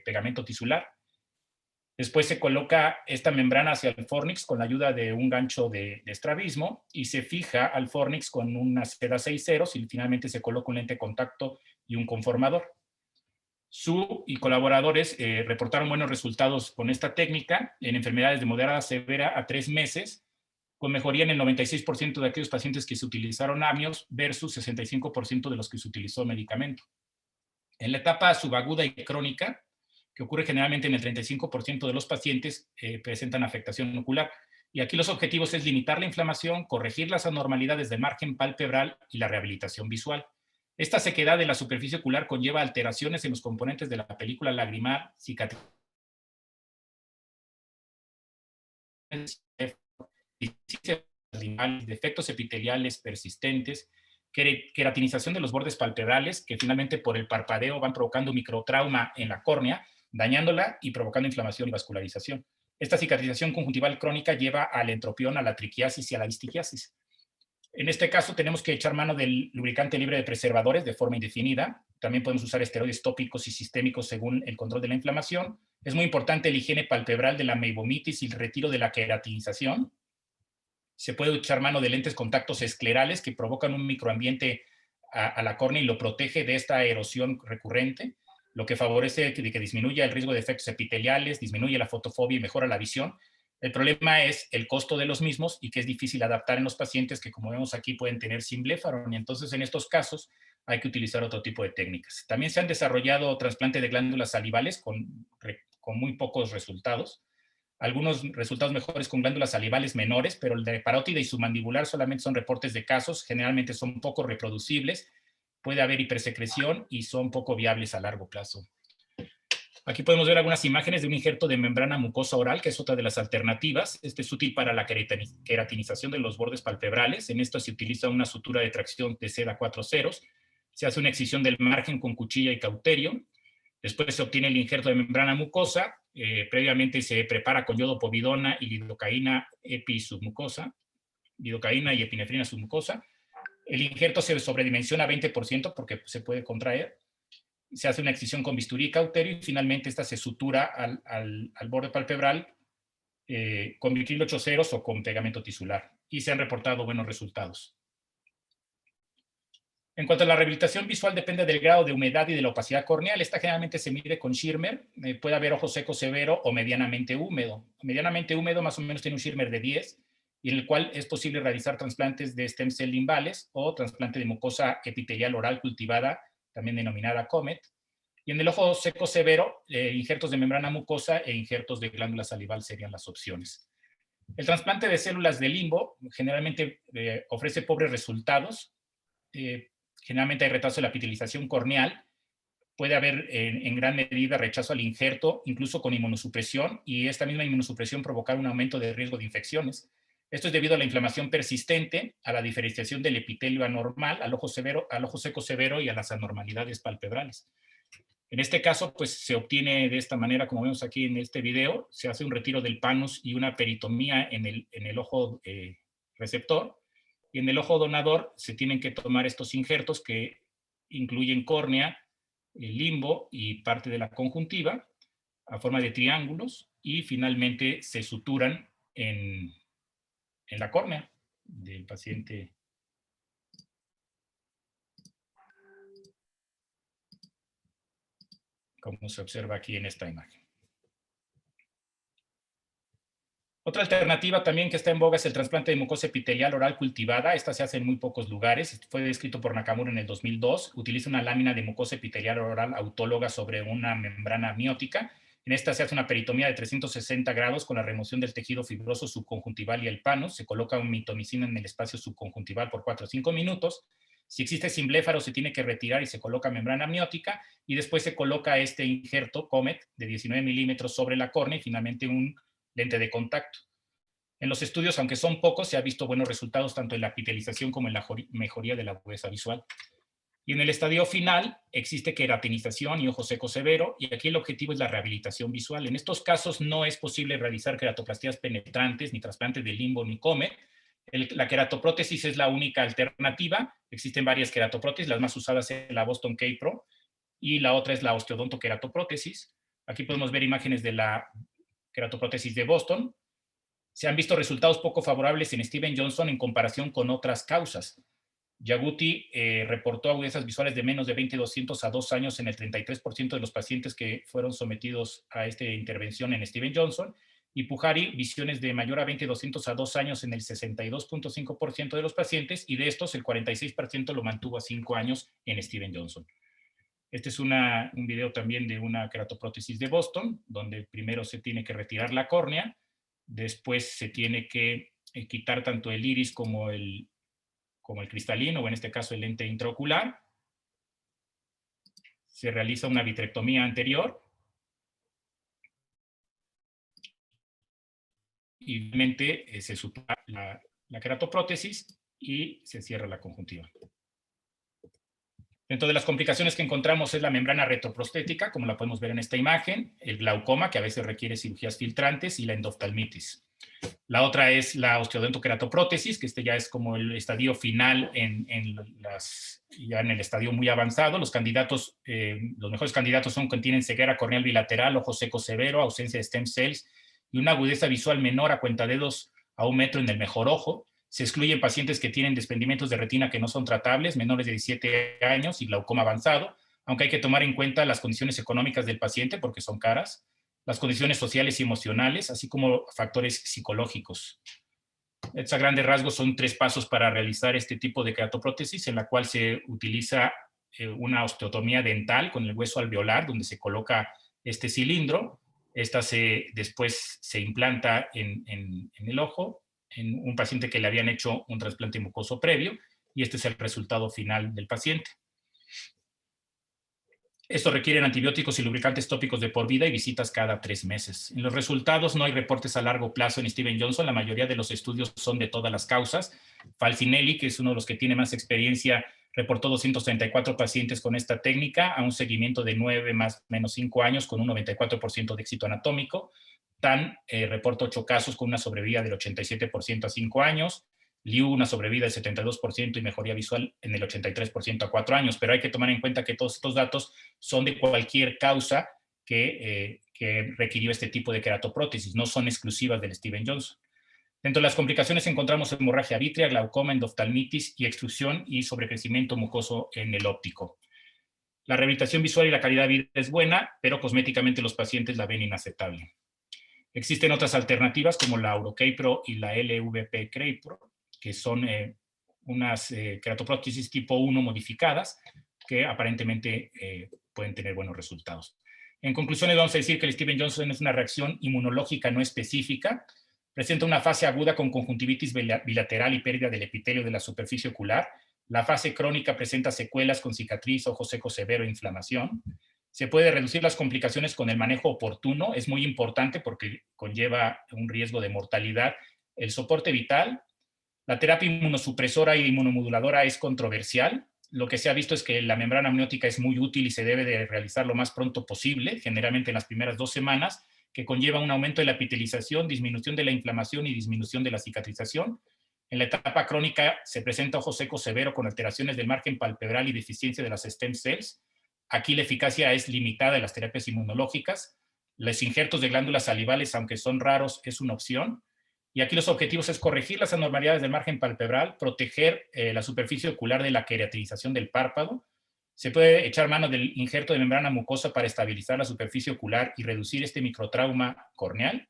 pegamento tisular. Después se coloca esta membrana hacia el fornix con la ayuda de un gancho de estrabismo y se fija al fornix con una seda 6 ceros y finalmente se coloca un lente de contacto y un conformador. Su y colaboradores reportaron buenos resultados con esta técnica en enfermedades de moderada a severa a 3 meses, con mejoría en el 96% de aquellos pacientes que se utilizaron amnios versus 65% de los que se utilizó medicamento. En la etapa subaguda y crónica, que ocurre generalmente en el 35% de los pacientes, presentan afectación ocular. Y aquí los objetivos es limitar la inflamación, corregir las anormalidades del margen palpebral y la rehabilitación visual. Esta sequedad de la superficie ocular conlleva alteraciones en los componentes de la película lagrimal, cicatrices, defectos epiteliales persistentes, queratinización de los bordes palpebrales, que finalmente por el parpadeo van provocando microtrauma en la córnea, dañándola y provocando inflamación y vascularización. Esta cicatrización conjuntival crónica lleva al entropión, a la triquiasis y a la distiquiasis. En este caso tenemos que echar mano del lubricante libre de preservadores de forma indefinida. También podemos usar esteroides tópicos y sistémicos según el control de la inflamación. Es muy importante la higiene palpebral de la meibomitis y el retiro de la queratinización. Se puede echar mano de lentes contactos esclerales que provocan un microambiente a la córnea y lo protege de esta erosión recurrente, lo que favorece que disminuya el riesgo de efectos epiteliales, disminuye la fotofobia y mejora la visión. El problema es el costo de los mismos y que es difícil adaptar en los pacientes que, como vemos aquí, pueden tener simblefaron, y entonces en estos casos hay que utilizar otro tipo de técnicas. También se han desarrollado trasplantes de glándulas salivales con muy pocos resultados. Algunos resultados mejores con glándulas salivales menores, pero el de parótida y submandibular solamente son reportes de casos, generalmente son poco reproducibles, puede haber hipersecreción y son poco viables a largo plazo. Aquí podemos ver algunas imágenes de un injerto de membrana mucosa oral, que es otra de las alternativas. Este es útil para la queratinización de los bordes palpebrales. En esto se utiliza una sutura de tracción de seda 4 ceros. Se hace una excisión del margen con cuchilla y cauterio. Después se obtiene el injerto de membrana mucosa. Previamente se prepara con yodopovidona y lidocaína submucosa, lidocaína y epinefrina submucosa. El injerto se sobredimensiona 20% porque se puede contraer. Se hace una excisión con bisturí y cauterio y finalmente esta se sutura al borde palpebral con vitril 8 ceros o con pegamento tisular. Y se han reportado buenos resultados. En cuanto a la rehabilitación visual, depende del grado de humedad y de la opacidad corneal. Esta generalmente se mide con Schirmer. Puede haber ojo seco severo o medianamente húmedo. Medianamente húmedo más o menos tiene un Schirmer de 10, y en el cual es posible realizar trasplantes de stem cell limbales o trasplante de mucosa epitelial oral cultivada, también denominada COMET. Y en el ojo seco severo, injertos de membrana mucosa e injertos de glándula salival serían las opciones. El trasplante de células de limbo generalmente ofrece pobres resultados. Generalmente hay retraso de la epitelización corneal. Puede haber en gran medida rechazo al injerto, incluso con inmunosupresión, y esta misma inmunosupresión provocar un aumento de riesgo de infecciones. Esto es debido a la inflamación persistente, a la diferenciación del epitelio anormal, al ojo seco severo y a las anormalidades palpebrales. En este caso, pues se obtiene de esta manera, como vemos aquí en este video, se hace un retiro del panus y una peritomía en el ojo receptor, y en el ojo donador se tienen que tomar estos injertos que incluyen córnea, el limbo y parte de la conjuntiva a forma de triángulos, y finalmente se suturan en la córnea del paciente. Como se observa aquí en esta imagen. Otra alternativa también que está en boga es el trasplante de mucosa epitelial oral cultivada. Esta se hace en muy pocos lugares. Fue descrito por Nakamura en el 2002. Utiliza una lámina de mucosa epitelial oral autóloga sobre una membrana amniótica. En esta se hace una peritomía de 360 grados con la remoción del tejido fibroso subconjuntival y el panus. Se coloca un mitomicina en el espacio subconjuntival por 4 o 5 minutos. Si existe simbléfaro, se tiene que retirar y se coloca membrana amniótica, y después se coloca este injerto COMET de 19 milímetros sobre la córnea y finalmente un lente de contacto. En los estudios, aunque son pocos, se ha visto buenos resultados tanto en la epitelización como en la mejoría de la agudeza visual. Y en el estadio final existe queratinización y ojo seco severo, y aquí el objetivo es la rehabilitación visual. En estos casos no es posible realizar queratoplastías penetrantes, ni trasplantes de limbo, ni COMET. La queratoprótesis es la única alternativa. Existen varias queratoprótesis, las más usadas es la Boston K-Pro y la otra es la osteodontoqueratoprótesis. Aquí podemos ver imágenes de la queratoprótesis de Boston. Se han visto resultados poco favorables en Steven Johnson en comparación con otras causas. Yaguti reportó agudezas visuales de menos de 20/200 a 2 años en el 33% de los pacientes que fueron sometidos a esta intervención en Steven Johnson, y Puhari visiones de mayor a 20/200 a 2 años en el 62.5% de los pacientes, y de estos el 46% lo mantuvo a 5 años en Steven Johnson. Este es un video también de una queratoprótesis de Boston, donde primero se tiene que retirar la córnea, después se tiene que quitar tanto el iris como el cristalino, o en este caso el lente intraocular. Se realiza una vitrectomía anterior. Y finalmente se sutura la queratoprótesis y se cierra la conjuntiva. Dentro de las complicaciones que encontramos es la membrana retroprostética, como la podemos ver en esta imagen, el glaucoma, que a veces requiere cirugías filtrantes, y la endoftalmitis. La otra es la osteodontoqueratoprótesis, que este ya es como el estadio final ya en el estadio muy avanzado. Los mejores candidatos son que tienen ceguera corneal bilateral, ojo seco severo, ausencia de stem cells y una agudeza visual menor a cuentadedos a 1 metro en el mejor ojo. Se excluyen pacientes que tienen desprendimientos de retina que no son tratables, menores de 17 años y glaucoma avanzado, aunque hay que tomar en cuenta las condiciones económicas del paciente porque son caras, las condiciones sociales y emocionales, así como factores psicológicos. Estos a grandes rasgos son 3 pasos para realizar este tipo de queratoprótesis, en la cual se utiliza una osteotomía dental con el hueso alveolar, donde se coloca este cilindro. Esta después se implanta en el ojo, en un paciente que le habían hecho un trasplante mucoso previo, y este es el resultado final del paciente. Esto requiere antibióticos y lubricantes tópicos de por vida y visitas cada 3 meses. En los resultados no hay reportes a largo plazo en Steven Johnson. La mayoría de los estudios son de todas las causas. Falcinelli, que es uno de los que tiene más experiencia, reportó 234 pacientes con esta técnica a un seguimiento de 9 más menos 5 años con un 94% de éxito anatómico. Tan reporta 8 casos con una sobrevida del 87% a 5 años. Liu una sobrevida del 72% y mejoría visual en el 83% a 4 años, pero hay que tomar en cuenta que todos estos datos son de cualquier causa que requirió este tipo de queratoprótesis, no son exclusivas del Steven Johnson. Dentro de las complicaciones encontramos hemorragia vítrea, glaucoma, endoftalmitis y extrusión y sobrecrecimiento mucoso en el óptico. La rehabilitación visual y la calidad de vida es buena, pero cosméticamente los pacientes la ven inaceptable. Existen otras alternativas como la Urocapro y la LVP Crapro, que son unas queratoprótesis tipo 1 modificadas que aparentemente pueden tener buenos resultados. En conclusión, vamos a decir que el Steven Johnson es una reacción inmunológica no específica, presenta una fase aguda con conjuntivitis bilateral y pérdida del epitelio de la superficie ocular. La fase crónica presenta secuelas con cicatriz, ojo seco severo e inflamación. Se puede reducir las complicaciones con el manejo oportuno, es muy importante porque conlleva un riesgo de mortalidad. El soporte vital. La terapia inmunosupresora e inmunomoduladora es controversial. Lo que se ha visto es que la membrana amniótica es muy útil y se debe de realizar lo más pronto posible, generalmente en las primeras 2 semanas, que conlleva un aumento de la epitelización, disminución de la inflamación y disminución de la cicatrización. En la etapa crónica se presenta ojo seco severo con alteraciones del margen palpebral y deficiencia de las stem cells. Aquí la eficacia es limitada de las terapias inmunológicas. Los injertos de glándulas salivales, aunque son raros, es una opción. Y aquí los objetivos es corregir las anormalidades del margen palpebral, proteger la superficie ocular de la queratinalización del párpado. Se puede echar mano del injerto de membrana mucosa para estabilizar la superficie ocular y reducir este microtrauma corneal,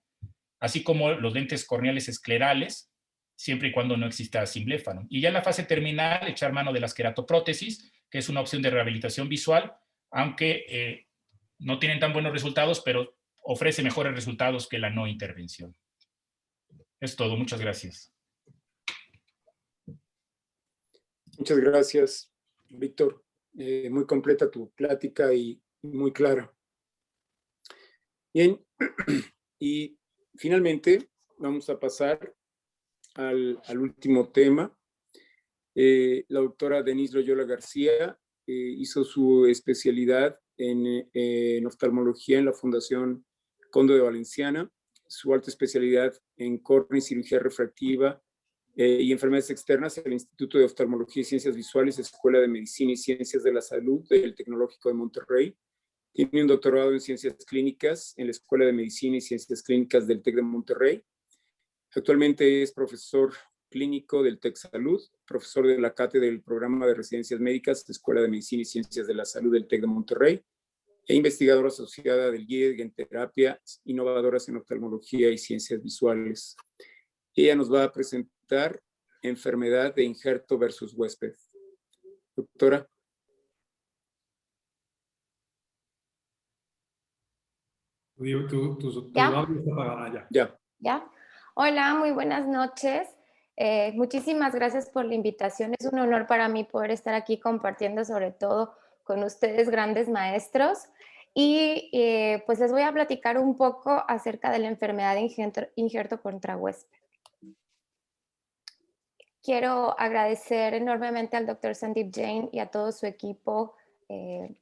así como los lentes corneales esclerales, siempre y cuando no exista simbléfano. Y ya en la fase terminal, echar mano de las queratoprótesis, que es una opción de rehabilitación visual, aunque no tienen tan buenos resultados, pero ofrece mejores resultados que la no intervención. Es todo, muchas gracias. Muchas gracias, Víctor. Muy completa tu plática y muy clara. Bien, y finalmente vamos a pasar al último tema. La doctora Denise Loyola García hizo su especialidad en oftalmología en la Fundación Conde de Valenciana, su alta especialidad en córnea y cirugía refractiva y enfermedades externas en el Instituto de Oftalmología y Ciencias Visuales, Escuela de Medicina y Ciencias de la Salud del Tecnológico de Monterrey. Tiene un doctorado en Ciencias Clínicas en la Escuela de Medicina y Ciencias Clínicas del TEC de Monterrey. Actualmente es profesor clínico del TEC Salud, profesor de la cátedra del Programa de Residencias Médicas de Escuela de Medicina y Ciencias de la Salud del TEC de Monterrey e investigadora asociada del GIEG en terapias innovadoras en oftalmología y ciencias visuales. Ella nos va a presentar enfermedad de injerto versus huésped. Doctora. Tu audio está apagado. Ya. Hola, muy buenas noches. Muchísimas gracias por la invitación. Es un honor para mí poder estar aquí compartiendo sobre todo con ustedes, grandes maestros. Y pues les voy a platicar un poco acerca de la enfermedad de injerto contra huésped. Quiero agradecer enormemente al Dr. Sandeep Jain y a todo su equipo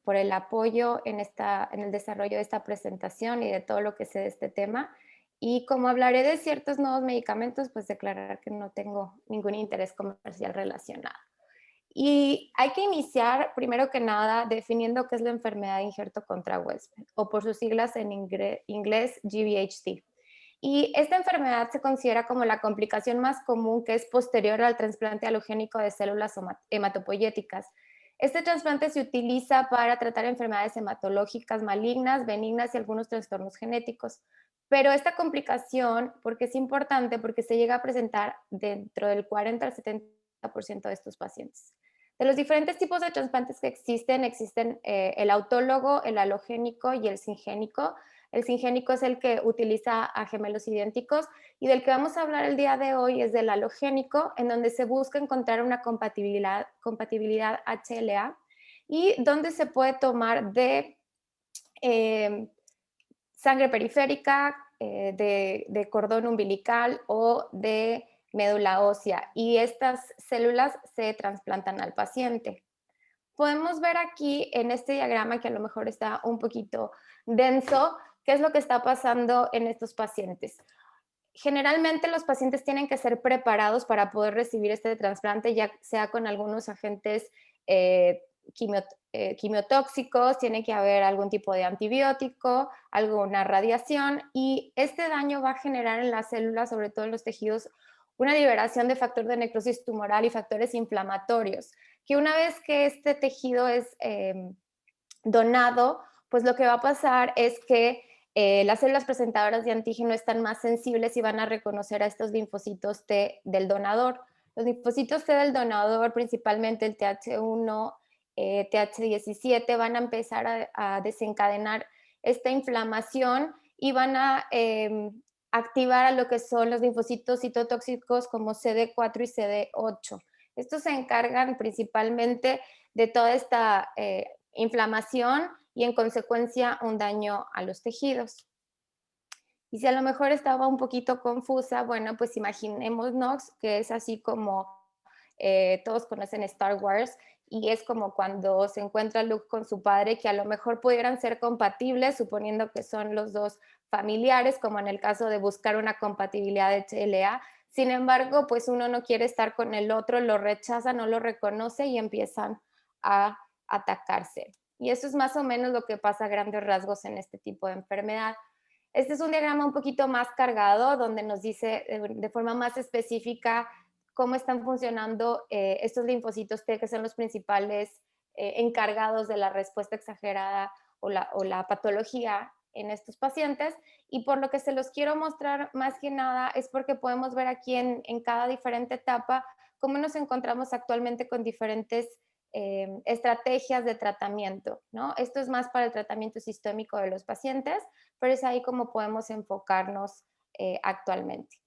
por el apoyo en el desarrollo de esta presentación y de todo lo que sé de este tema. Y como hablaré de ciertos nuevos medicamentos, pues declarar que no tengo ningún interés comercial relacionado. Y hay que iniciar, primero que nada, definiendo qué es la enfermedad de injerto contra huésped, o por sus siglas en inglés GVHD. Y esta enfermedad se considera como la complicación más común, que es posterior al trasplante alogénico de células hematopoyéticas. Este trasplante se utiliza para tratar enfermedades hematológicas malignas, benignas y algunos trastornos genéticos. Pero esta complicación, porque es importante, porque se llega a presentar dentro del 40 al 70% de estos pacientes. De los diferentes tipos de trasplantes que existen el autólogo, el alogénico y el singénico. El singénico es el que utiliza a gemelos idénticos, y del que vamos a hablar el día de hoy es del halogénico, en donde se busca encontrar una compatibilidad HLA y donde se puede tomar de sangre periférica, de cordón umbilical o de médula ósea, y estas células se trasplantan al paciente. Podemos ver aquí en este diagrama, que a lo mejor está un poquito denso, qué es lo que está pasando en estos pacientes. Generalmente los pacientes tienen que ser preparados para poder recibir este trasplante, ya sea con algunos agentes quimiotóxicos, tiene que haber algún tipo de antibiótico, alguna radiación, y este daño va a generar en las células, sobre todo en los tejidos, una liberación de factor de necrosis tumoral y factores inflamatorios, que una vez que este tejido es donado, pues lo que va a pasar es que las células presentadoras de antígeno están más sensibles y van a reconocer a estos linfocitos T del donador. Los linfocitos T del donador, principalmente el TH1, TH17, van a empezar a desencadenar esta inflamación y van a activar a lo que son los linfocitos citotóxicos como CD4 y CD8. Estos se encargan principalmente de toda esta inflamación y en consecuencia un daño a los tejidos. Y si a lo mejor estaba un poquito confusa, bueno, pues imaginémonos que es así como todos conocen Star Wars, y es como cuando se encuentra Luke con su padre, que a lo mejor pudieran ser compatibles, suponiendo que son los dos familiares, como en el caso de buscar una compatibilidad de HLA. Sin embargo, pues uno no quiere estar con el otro, lo rechaza, no lo reconoce y empiezan a atacarse. Y eso es más o menos lo que pasa a grandes rasgos en este tipo de enfermedad. Este es un diagrama un poquito más cargado, donde nos dice de forma más específica cómo están funcionando estos linfocitos T, que son los principales encargados de la respuesta exagerada o la patología en estos pacientes. Y por lo que se los quiero mostrar más que nada es porque podemos ver aquí en cada diferente etapa cómo nos encontramos actualmente con diferentes estrategias de tratamiento, ¿no? Esto es más para el tratamiento sistémico de los pacientes, pero es ahí como podemos enfocarnos actualmente.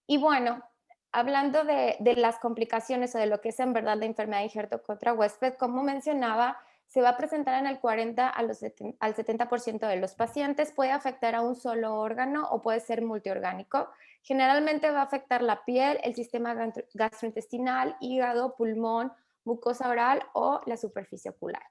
Y bueno, hablando de las complicaciones o de lo que es en verdad la enfermedad de injerto contra huésped, como mencionaba, se va a presentar en el 40 al 70% de los pacientes, puede afectar a un solo órgano o puede ser multiorgánico. Generalmente va a afectar la piel, el sistema gastrointestinal, hígado, pulmón, mucosa oral o la superficie ocular.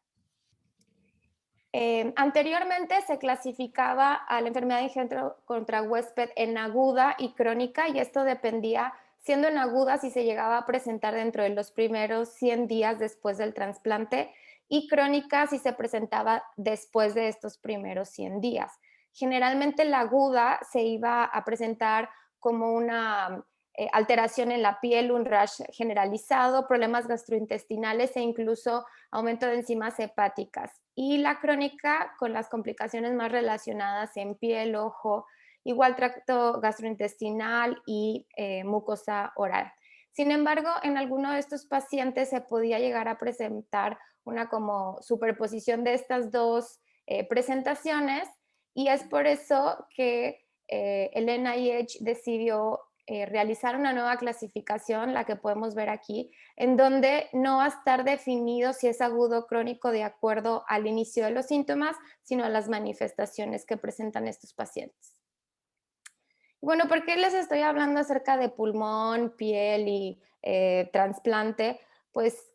Anteriormente se clasificaba a la enfermedad de injerto contra huésped en aguda y crónica, y esto dependía, siendo en aguda si se llegaba a presentar dentro de los primeros 100 días después del trasplante, y crónica si se presentaba después de estos primeros 100 días. Generalmente la aguda se iba a presentar como una alteración en la piel, un rash generalizado, problemas gastrointestinales e incluso aumento de enzimas hepáticas. Y la crónica con las complicaciones más relacionadas en piel, ojo, igual tracto gastrointestinal y mucosa oral. Sin embargo, en alguno de estos pacientes se podía llegar a presentar una como superposición de estas dos presentaciones, y es por eso que el NIH decidió realizar una nueva clasificación, la que podemos ver aquí, en donde no va a estar definido si es agudo o crónico de acuerdo al inicio de los síntomas, sino a las manifestaciones que presentan estos pacientes. Bueno, ¿por qué les estoy hablando acerca de pulmón, piel y trasplante? Pues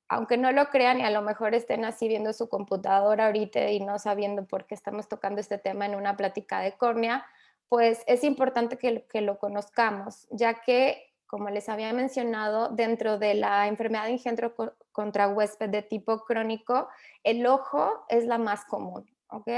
aunque no lo crean y a lo mejor estén así viendo su computadora ahorita y no sabiendo por qué estamos tocando este tema en una plática de córnea, pues es importante que lo conozcamos, ya que, como les había mencionado, dentro de la enfermedad de injerto contra huésped de tipo crónico, el ojo es la más común, ¿ok?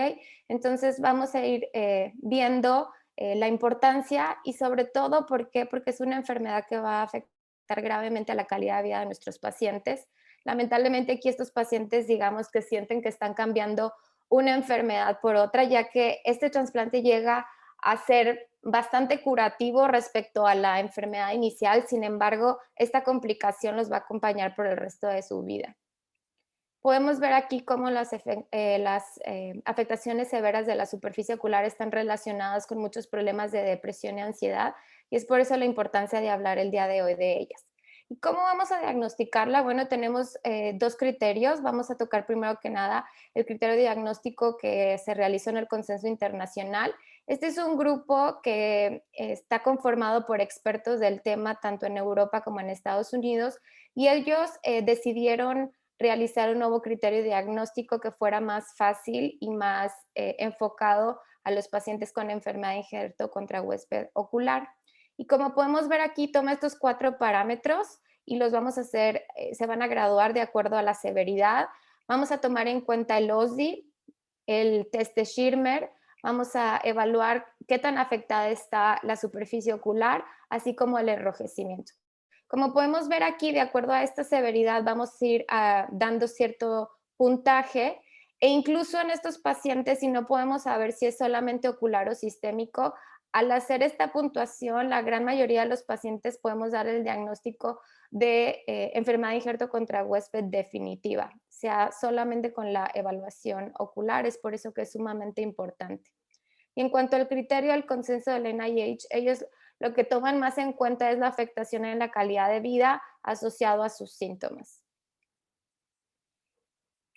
Entonces vamos a ir viendo la importancia y sobre todo, ¿por qué? Porque es una enfermedad que va a afectar gravemente a la calidad de vida de nuestros pacientes. Lamentablemente aquí estos pacientes, digamos que sienten que están cambiando una enfermedad por otra, ya que este trasplante llega a ser bastante curativo respecto a la enfermedad inicial. Sin embargo, esta complicación los va a acompañar por el resto de su vida. Podemos ver aquí cómo las afectaciones severas de la superficie ocular están relacionadas con muchos problemas de depresión y ansiedad, y es por eso la importancia de hablar el día de hoy de ellas. ¿Y cómo vamos a diagnosticarla? Bueno, tenemos dos criterios. Vamos a tocar primero que nada el criterio diagnóstico que se realizó en el Consenso Internacional. Este es un grupo que está conformado por expertos del tema tanto en Europa como en Estados Unidos, y ellos decidieron realizar un nuevo criterio diagnóstico que fuera más fácil y más enfocado a los pacientes con enfermedad de injerto contra huésped ocular. Y como podemos ver aquí, toma estos 4 parámetros y los vamos a hacer, se van a graduar de acuerdo a la severidad. Vamos a tomar en cuenta el OSDI, el test de Schirmer, vamos a evaluar qué tan afectada está la superficie ocular, así como el enrojecimiento. Como podemos ver aquí, de acuerdo a esta severidad, vamos a ir dando cierto puntaje, e incluso en estos pacientes, si no podemos saber si es solamente ocular o sistémico, al hacer esta puntuación, la gran mayoría de los pacientes podemos dar el diagnóstico de enfermedad de injerto contra huésped definitiva, sea solamente con la evaluación ocular. Es por eso que es sumamente importante. Y en cuanto al criterio del consenso del NIH, ellos lo que toman más en cuenta es la afectación en la calidad de vida asociado a sus síntomas.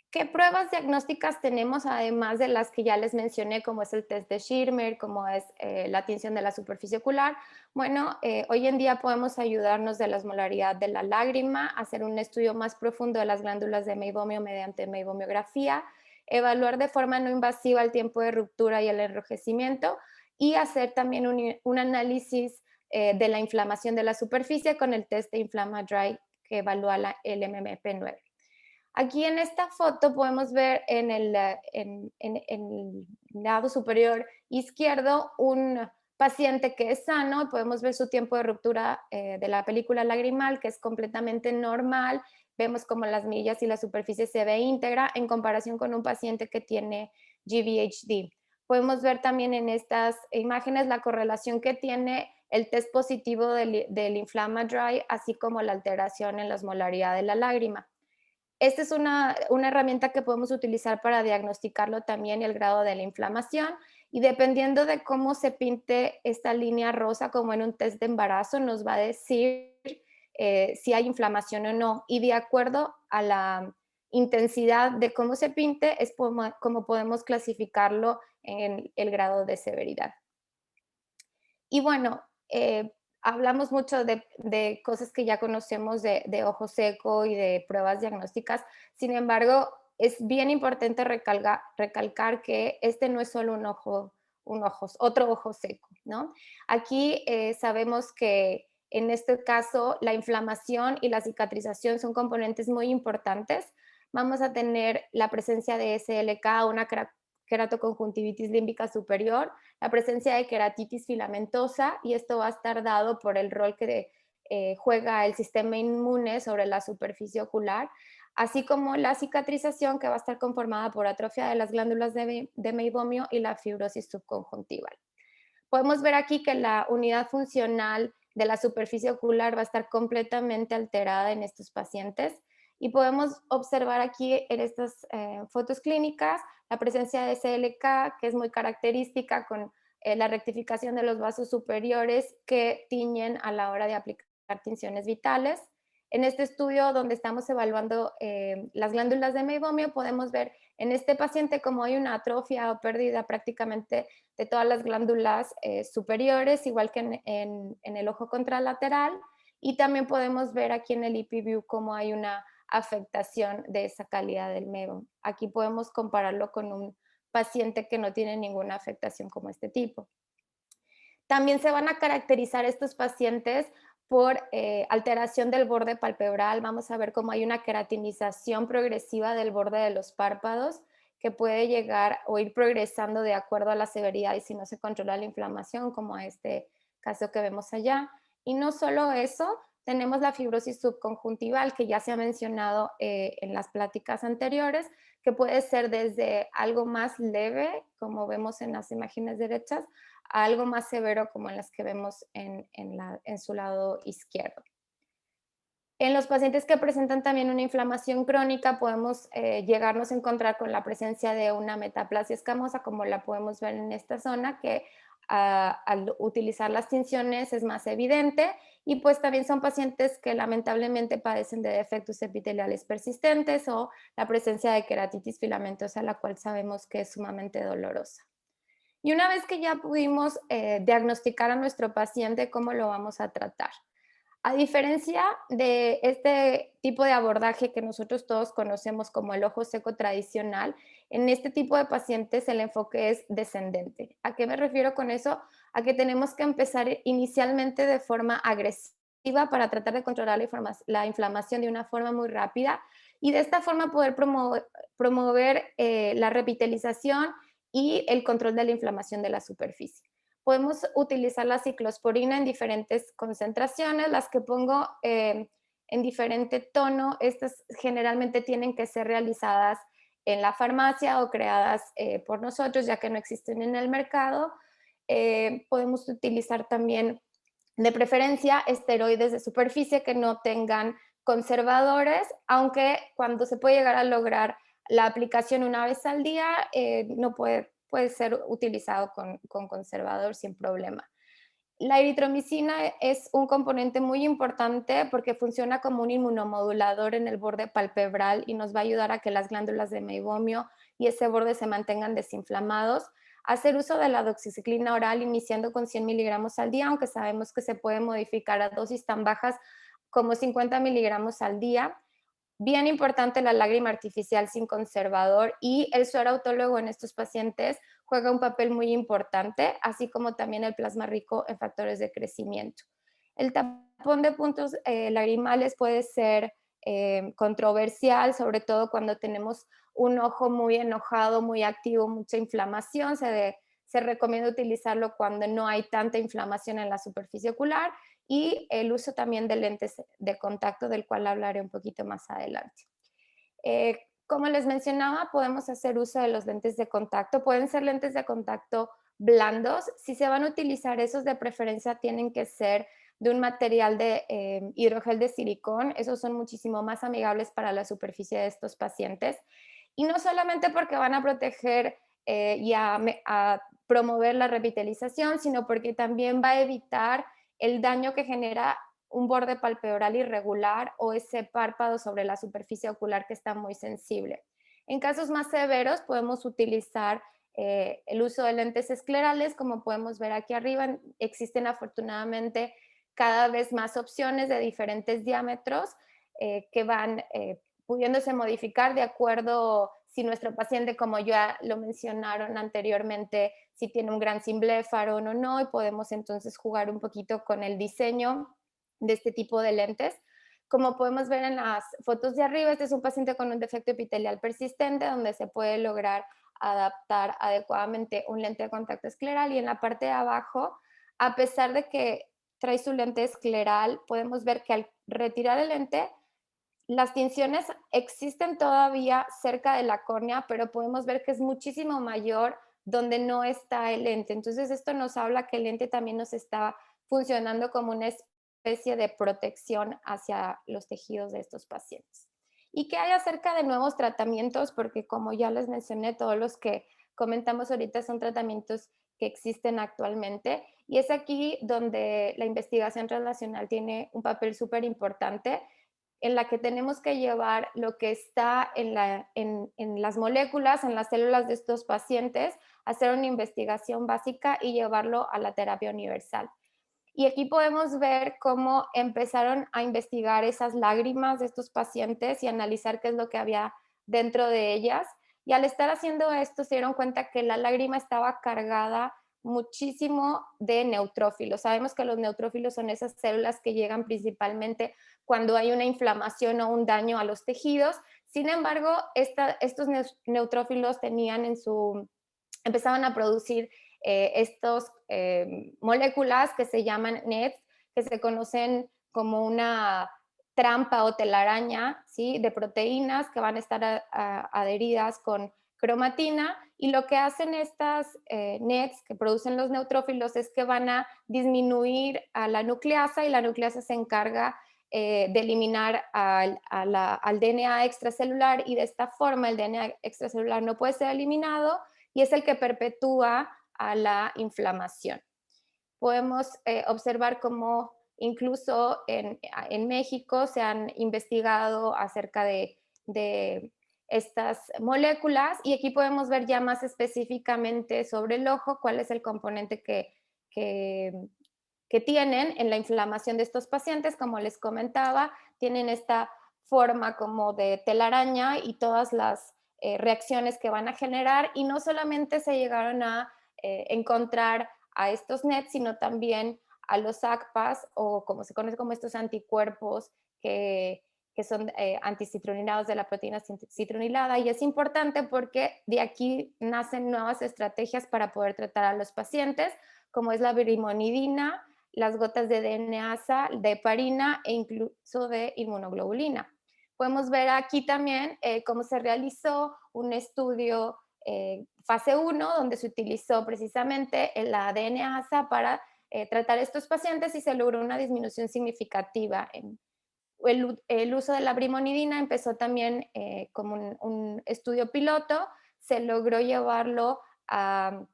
¿Qué pruebas diagnósticas tenemos además de las que ya les mencioné, como es el test de Schirmer, como es la tinción de la superficie ocular? Bueno, hoy en día podemos ayudarnos de la osmolaridad de la lágrima, hacer un estudio más profundo de las glándulas de meibomio mediante meibomiografía, evaluar de forma no invasiva el tiempo de ruptura y el enrojecimiento, y hacer también un análisis de la inflamación de la superficie con el test de Inflamadry que evalúa el MMP9. Aquí en esta foto podemos ver en el lado superior izquierdo un paciente que es sano. Podemos ver su tiempo de ruptura de la película lagrimal, que es completamente normal. Vemos como las millas y la superficie se ve íntegra en comparación con un paciente que tiene GVHD. Podemos ver también en estas imágenes la correlación que tiene el test positivo del Inflamadry, así como la alteración en la osmolaridad de la lágrima. Esta es una herramienta que podemos utilizar para diagnosticarlo también, el grado de la inflamación, y dependiendo de cómo se pinte esta línea rosa, como en un test de embarazo, nos va a decir si hay inflamación o no, y de acuerdo a la intensidad de cómo se pinte es como podemos clasificarlo en el grado de severidad. Y bueno, hablamos mucho de cosas que ya conocemos de ojo seco y de pruebas diagnósticas. Sin embargo, es bien importante recalcar que este no es solo otro ojo seco, ¿no? Aquí sabemos que en este caso la inflamación y la cicatrización son componentes muy importantes. Vamos a tener la presencia de SLK, una queratoconjuntivitis límbica superior, la presencia de queratitis filamentosa, y esto va a estar dado por el rol que juega el sistema inmune sobre la superficie ocular, así como la cicatrización, que va a estar conformada por atrofia de las glándulas de meibomio y la fibrosis subconjuntival. Podemos ver aquí que la unidad funcional de la superficie ocular va a estar completamente alterada en estos pacientes, y podemos observar aquí en estas fotos clínicas la presencia de SLK, que es muy característica, con la rectificación de los vasos superiores que tiñen a la hora de aplicar tinciones vitales. En este estudio, donde estamos evaluando las glándulas de meibomio, podemos ver en este paciente como hay una atrofia o pérdida prácticamente de todas las glándulas superiores, igual que en el ojo contralateral, y también podemos ver aquí en el EP-View cómo hay una afectación de esa calidad del meibom. Aquí podemos compararlo con un paciente que no tiene ninguna afectación como este tipo. También se van a caracterizar estos pacientes por alteración del borde palpebral. Vamos a ver cómo hay una queratinización progresiva del borde de los párpados, que puede llegar o ir progresando de acuerdo a la severidad y si no se controla la inflamación, como este caso que vemos allá. Y no solo eso, tenemos la fibrosis subconjuntival, que ya se ha mencionado en las pláticas anteriores, que puede ser desde algo más leve, como vemos en las imágenes derechas, a algo más severo, como en las que vemos en su lado izquierdo. En los pacientes que presentan también una inflamación crónica, podemos llegarnos a encontrar con la presencia de una metaplasia escamosa, como la podemos ver en esta zona, que al utilizar las tinciones es más evidente, y pues también son pacientes que lamentablemente padecen de defectos epiteliales persistentes o la presencia de queratitis filamentosa, la cual sabemos que es sumamente dolorosa. Y una vez que ya pudimos diagnosticar a nuestro paciente, ¿cómo lo vamos a tratar? A diferencia de este tipo de abordaje que nosotros todos conocemos como el ojo seco tradicional, en este tipo de pacientes el enfoque es descendente. ¿A qué me refiero con eso? A que tenemos que empezar inicialmente de forma agresiva para tratar de controlar la inflamación de una forma muy rápida y de esta forma poder promover la revitalización y el control de la inflamación de la superficie. Podemos utilizar la ciclosporina en diferentes concentraciones, las que pongo en diferente tono. Estas generalmente tienen que ser realizadas en la farmacia o creadas por nosotros, ya que no existen en el mercado. Podemos utilizar también, de preferencia, esteroides de superficie que no tengan conservadores, aunque cuando se puede llegar a lograr la aplicación una vez al día, no puede ser utilizado con conservador sin problema. La eritromicina es un componente muy importante porque funciona como un inmunomodulador en el borde palpebral y nos va a ayudar a que las glándulas de meibomio y ese borde se mantengan desinflamados. Hacer uso de la doxiciclina oral iniciando con 100 miligramos al día, aunque sabemos que se puede modificar a dosis tan bajas como 50 miligramos al día. Bien importante la lágrima artificial sin conservador, y el suero autólogo en estos pacientes juega un papel muy importante, así como también el plasma rico en factores de crecimiento. El tapón de puntos lagrimales puede ser controversial, sobre todo cuando tenemos un ojo muy enojado, muy activo, mucha inflamación. Se recomienda utilizarlo cuando no hay tanta inflamación en la superficie ocular, y el uso también de lentes de contacto, del cual hablaré un poquito más adelante. Como les mencionaba, podemos hacer uso de los lentes de contacto. Pueden ser lentes de contacto blandos. Si se van a utilizar esos, de preferencia tienen que ser de un material de hidrogel de silicón. Esos son muchísimo más amigables para la superficie de estos pacientes. Y no solamente porque van a proteger y a promover la revitalización, sino porque también va a evitar el daño que genera un borde palpebral irregular o ese párpado sobre la superficie ocular que está muy sensible. En casos más severos podemos utilizar el uso de lentes esclerales, como podemos ver aquí arriba. Existen afortunadamente cada vez más opciones de diferentes diámetros que van pudiéndose modificar de acuerdo si nuestro paciente, como ya lo mencionaron anteriormente, si tiene un gran cimbléfaro o no, y podemos entonces jugar un poquito con el diseño de este tipo de lentes. Como podemos ver en las fotos de arriba, este es un paciente con un defecto epitelial persistente donde se puede lograr adaptar adecuadamente un lente de contacto escleral, y en la parte de abajo, a pesar de que trae su lente escleral, podemos ver que al retirar el lente, las tinciones existen todavía cerca de la córnea, pero podemos ver que es muchísimo mayor donde no está el lente. Entonces esto nos habla que el lente también nos está funcionando como una especie de protección hacia los tejidos de estos pacientes. ¿Y qué hay acerca de nuevos tratamientos? Porque como ya les mencioné, todos los que comentamos ahorita son tratamientos que existen actualmente, y es aquí donde la investigación translacional tiene un papel súper importante, en la que tenemos que llevar lo que está en las moléculas, en las células de estos pacientes, hacer una investigación básica y llevarlo a la terapia universal. Y aquí podemos ver cómo empezaron a investigar esas lágrimas de estos pacientes y analizar qué es lo que había dentro de ellas. Y al estar haciendo esto, se dieron cuenta que la lágrima estaba cargada muchísimo de neutrófilos. Sabemos que los neutrófilos son esas células que llegan principalmente cuando hay una inflamación o un daño a los tejidos. Sin embargo, estos neutrófilos empezaban a producir estos moléculas que se llaman NETs, que se conocen como una trampa o telaraña, ¿sí?, de proteínas que van a estar adheridas con cromatina, y lo que hacen estas NETs que producen los neutrófilos es que van a disminuir a la nucleasa, y la nucleasa se encarga de eliminar al DNA extracelular, y de esta forma el DNA extracelular no puede ser eliminado y es el que perpetúa a la inflamación. Podemos observar cómo incluso en México se han investigado acerca de estas moléculas, y aquí podemos ver ya más específicamente sobre el ojo cuál es el componente que tienen en la inflamación de estos pacientes. Como les comentaba, tienen esta forma como de telaraña y todas las reacciones que van a generar, y no solamente se llegaron a encontrar a estos NETs, sino también a los ACPAs, o como se conoce como estos anticuerpos que son anticitrulinados de la proteína citronilada. Y es importante porque de aquí nacen nuevas estrategias para poder tratar a los pacientes, como es la brimonidina, las gotas de DNasa, de heparina e incluso de inmunoglobulina. Podemos ver aquí también cómo se realizó un estudio fase 1, donde se utilizó precisamente la DNasa para tratar a estos pacientes, y se logró una disminución significativa. El uso de la brimonidina empezó también como un estudio piloto, se logró llevarlo a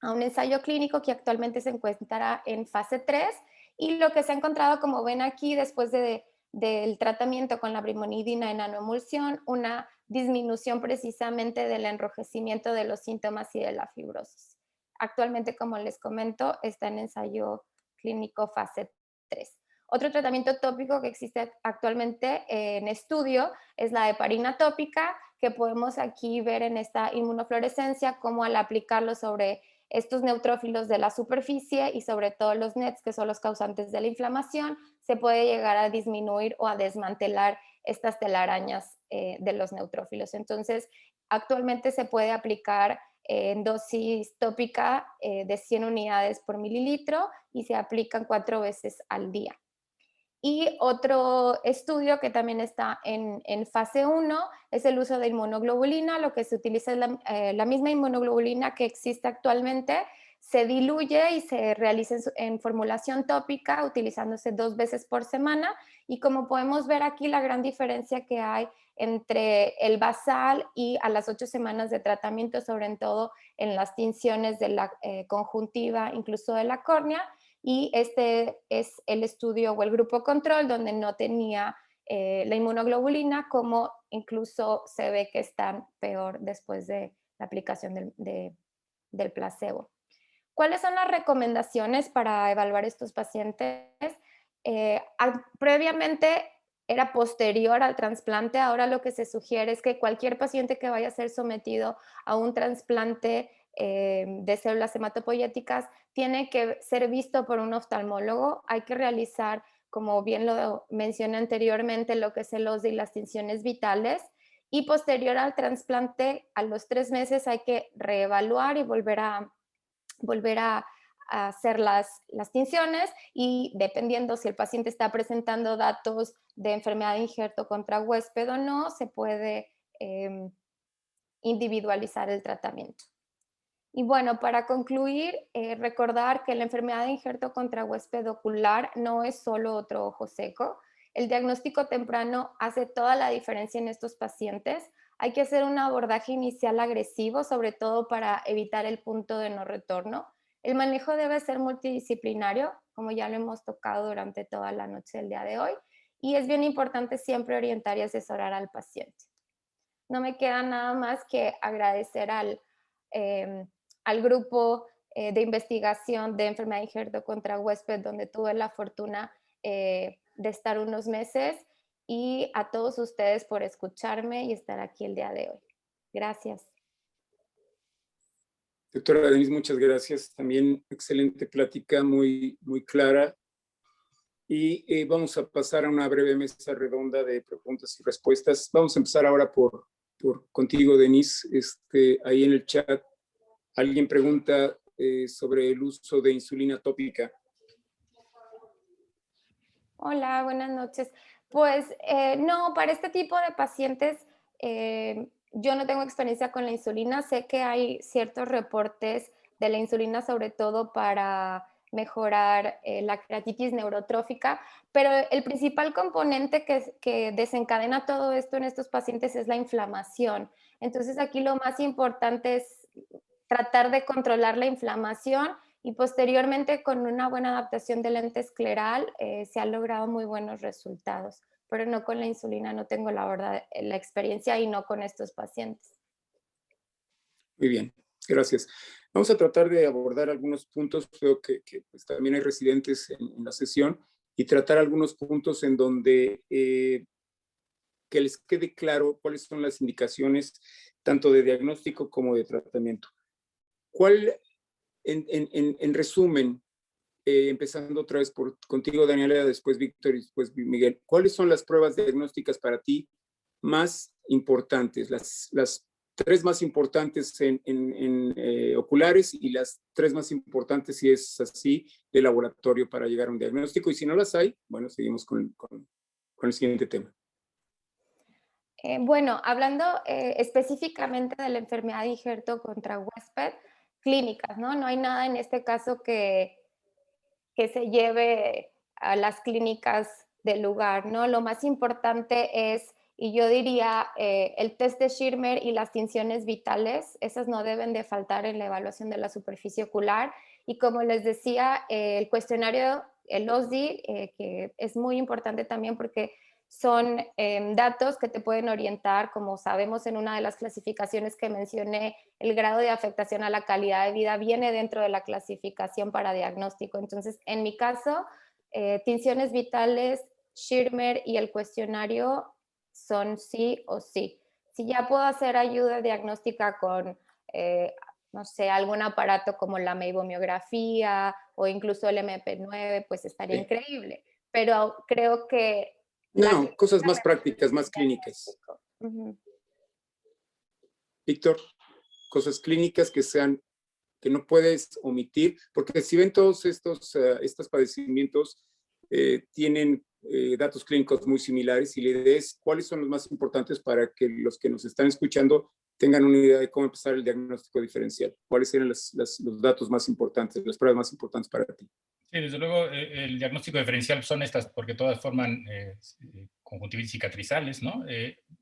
un ensayo clínico que actualmente se encuentra en fase 3, y lo que se ha encontrado, como ven aquí, después del tratamiento con la brimonidina en nanoemulsión, una disminución precisamente del enrojecimiento de los síntomas y de la fibrosis. Actualmente, como les comento, está en ensayo clínico fase 3. Otro tratamiento tópico que existe actualmente en estudio es la heparina tópica, que podemos aquí ver en esta inmunofluorescencia cómo al aplicarlo sobre estos neutrófilos de la superficie y sobre todo los NETs, que son los causantes de la inflamación, se puede llegar a disminuir o a desmantelar estas telarañas de los neutrófilos. Entonces, actualmente se puede aplicar en dosis tópica de 100 unidades por mililitro, y se aplican 4 veces al día. Y otro estudio que también está en fase 1 es el uso de inmunoglobulina. Lo que se utiliza es la misma inmunoglobulina que existe actualmente, se diluye y se realiza en formulación tópica, utilizándose 2 veces por semana. Y como podemos ver aquí, la gran diferencia que hay entre el basal y a las 8 semanas de tratamiento, sobre todo en las tinciones de la conjuntiva, incluso de la córnea. Y este es el estudio o el grupo control, donde no tenía la inmunoglobulina, como incluso se ve que están peor después de la aplicación del placebo. ¿Cuáles son las recomendaciones para evaluar estos pacientes? Previamente era posterior al trasplante. Ahora lo que se sugiere es que cualquier paciente que vaya a ser sometido a un trasplante de células hematopoyéticas tiene que ser visto por un oftalmólogo. Hay que realizar, como bien lo mencioné anteriormente, lo que es el OSDE y las tinciones vitales, y posterior al trasplante, a los 3 meses hay que reevaluar y volver a hacer las tinciones, y dependiendo si el paciente está presentando datos de enfermedad de injerto contra huésped o no, se puede individualizar el tratamiento. Y bueno, para concluir, recordar que la enfermedad de injerto contra huésped ocular no es solo otro ojo seco. El diagnóstico temprano hace toda la diferencia en estos pacientes. Hay que hacer un abordaje inicial agresivo, sobre todo para evitar el punto de no retorno. El manejo debe ser multidisciplinario, como ya lo hemos tocado durante toda la noche del día de hoy, y es bien importante siempre orientar y asesorar al paciente. No me queda nada más que agradecer al grupo de investigación de enfermedad de injerto contra huésped, donde tuve la fortuna de estar unos meses, y a todos ustedes por escucharme y estar aquí el día de hoy. Gracias. Doctora Denise, muchas gracias. También excelente plática, muy, muy clara. Y vamos a pasar a una breve mesa redonda de preguntas y respuestas. Vamos a empezar ahora por contigo, Denise. Ahí en el chat alguien pregunta sobre el uso de insulina tópica. Hola, buenas noches. Pues no, para este tipo de pacientes yo no tengo experiencia con la insulina. Sé que hay ciertos reportes de la insulina, sobre todo para mejorar la creatitis neurotrófica, pero el principal componente que desencadena todo esto en estos pacientes es la inflamación. Entonces aquí lo más importante es tratar de controlar la inflamación y posteriormente con una buena adaptación del ente escleral se han logrado muy buenos resultados, pero no con la insulina, no tengo la verdad la experiencia y no con estos pacientes. Muy bien, gracias. Vamos a tratar de abordar algunos puntos, creo que pues, también hay residentes en la sesión, y tratar algunos puntos en donde que les quede claro cuáles son las indicaciones tanto de diagnóstico como de tratamiento. ¿Cuál, en resumen, empezando otra vez contigo, Daniela, después Víctor y después Miguel, ¿cuáles son las pruebas diagnósticas para ti más importantes? Las tres más importantes en oculares y las tres más importantes, si es así, de laboratorio para llegar a un diagnóstico. Y si no las hay, bueno, seguimos con el siguiente tema. Bueno, hablando específicamente de la enfermedad de injerto contra huésped, clínicas, ¿no? No hay nada en este caso que se lleve a las clínicas del lugar, ¿no? Lo más importante es, y yo diría, el test de Schirmer y las tinciones vitales, esas no deben de faltar en la evaluación de la superficie ocular. Y como les decía, el cuestionario, el OSDI, que es muy importante también porque son datos que te pueden orientar, como sabemos en una de las clasificaciones que mencioné, el grado de afectación a la calidad de vida viene dentro de la clasificación para diagnóstico. Entonces, en mi caso, tinciones vitales, Schirmer y el cuestionario son sí o sí. Si ya puedo hacer ayuda diagnóstica con, no sé, algún aparato como la meibomiografía o incluso el MP9, pues estaría increíble. Pero creo que no, cosas más prácticas, más clínicas. Víctor, cosas clínicas que no puedes omitir, porque si ven todos estos padecimientos, tienen datos clínicos muy similares y la idea es cuáles son los más importantes para que los que nos están escuchando tengan una idea de cómo empezar el diagnóstico diferencial. ¿Cuáles eran los datos más importantes, las pruebas más importantes para ti? Sí, desde luego, el diagnóstico diferencial son estas, porque todas forman conjuntivitis cicatrizales, ¿no?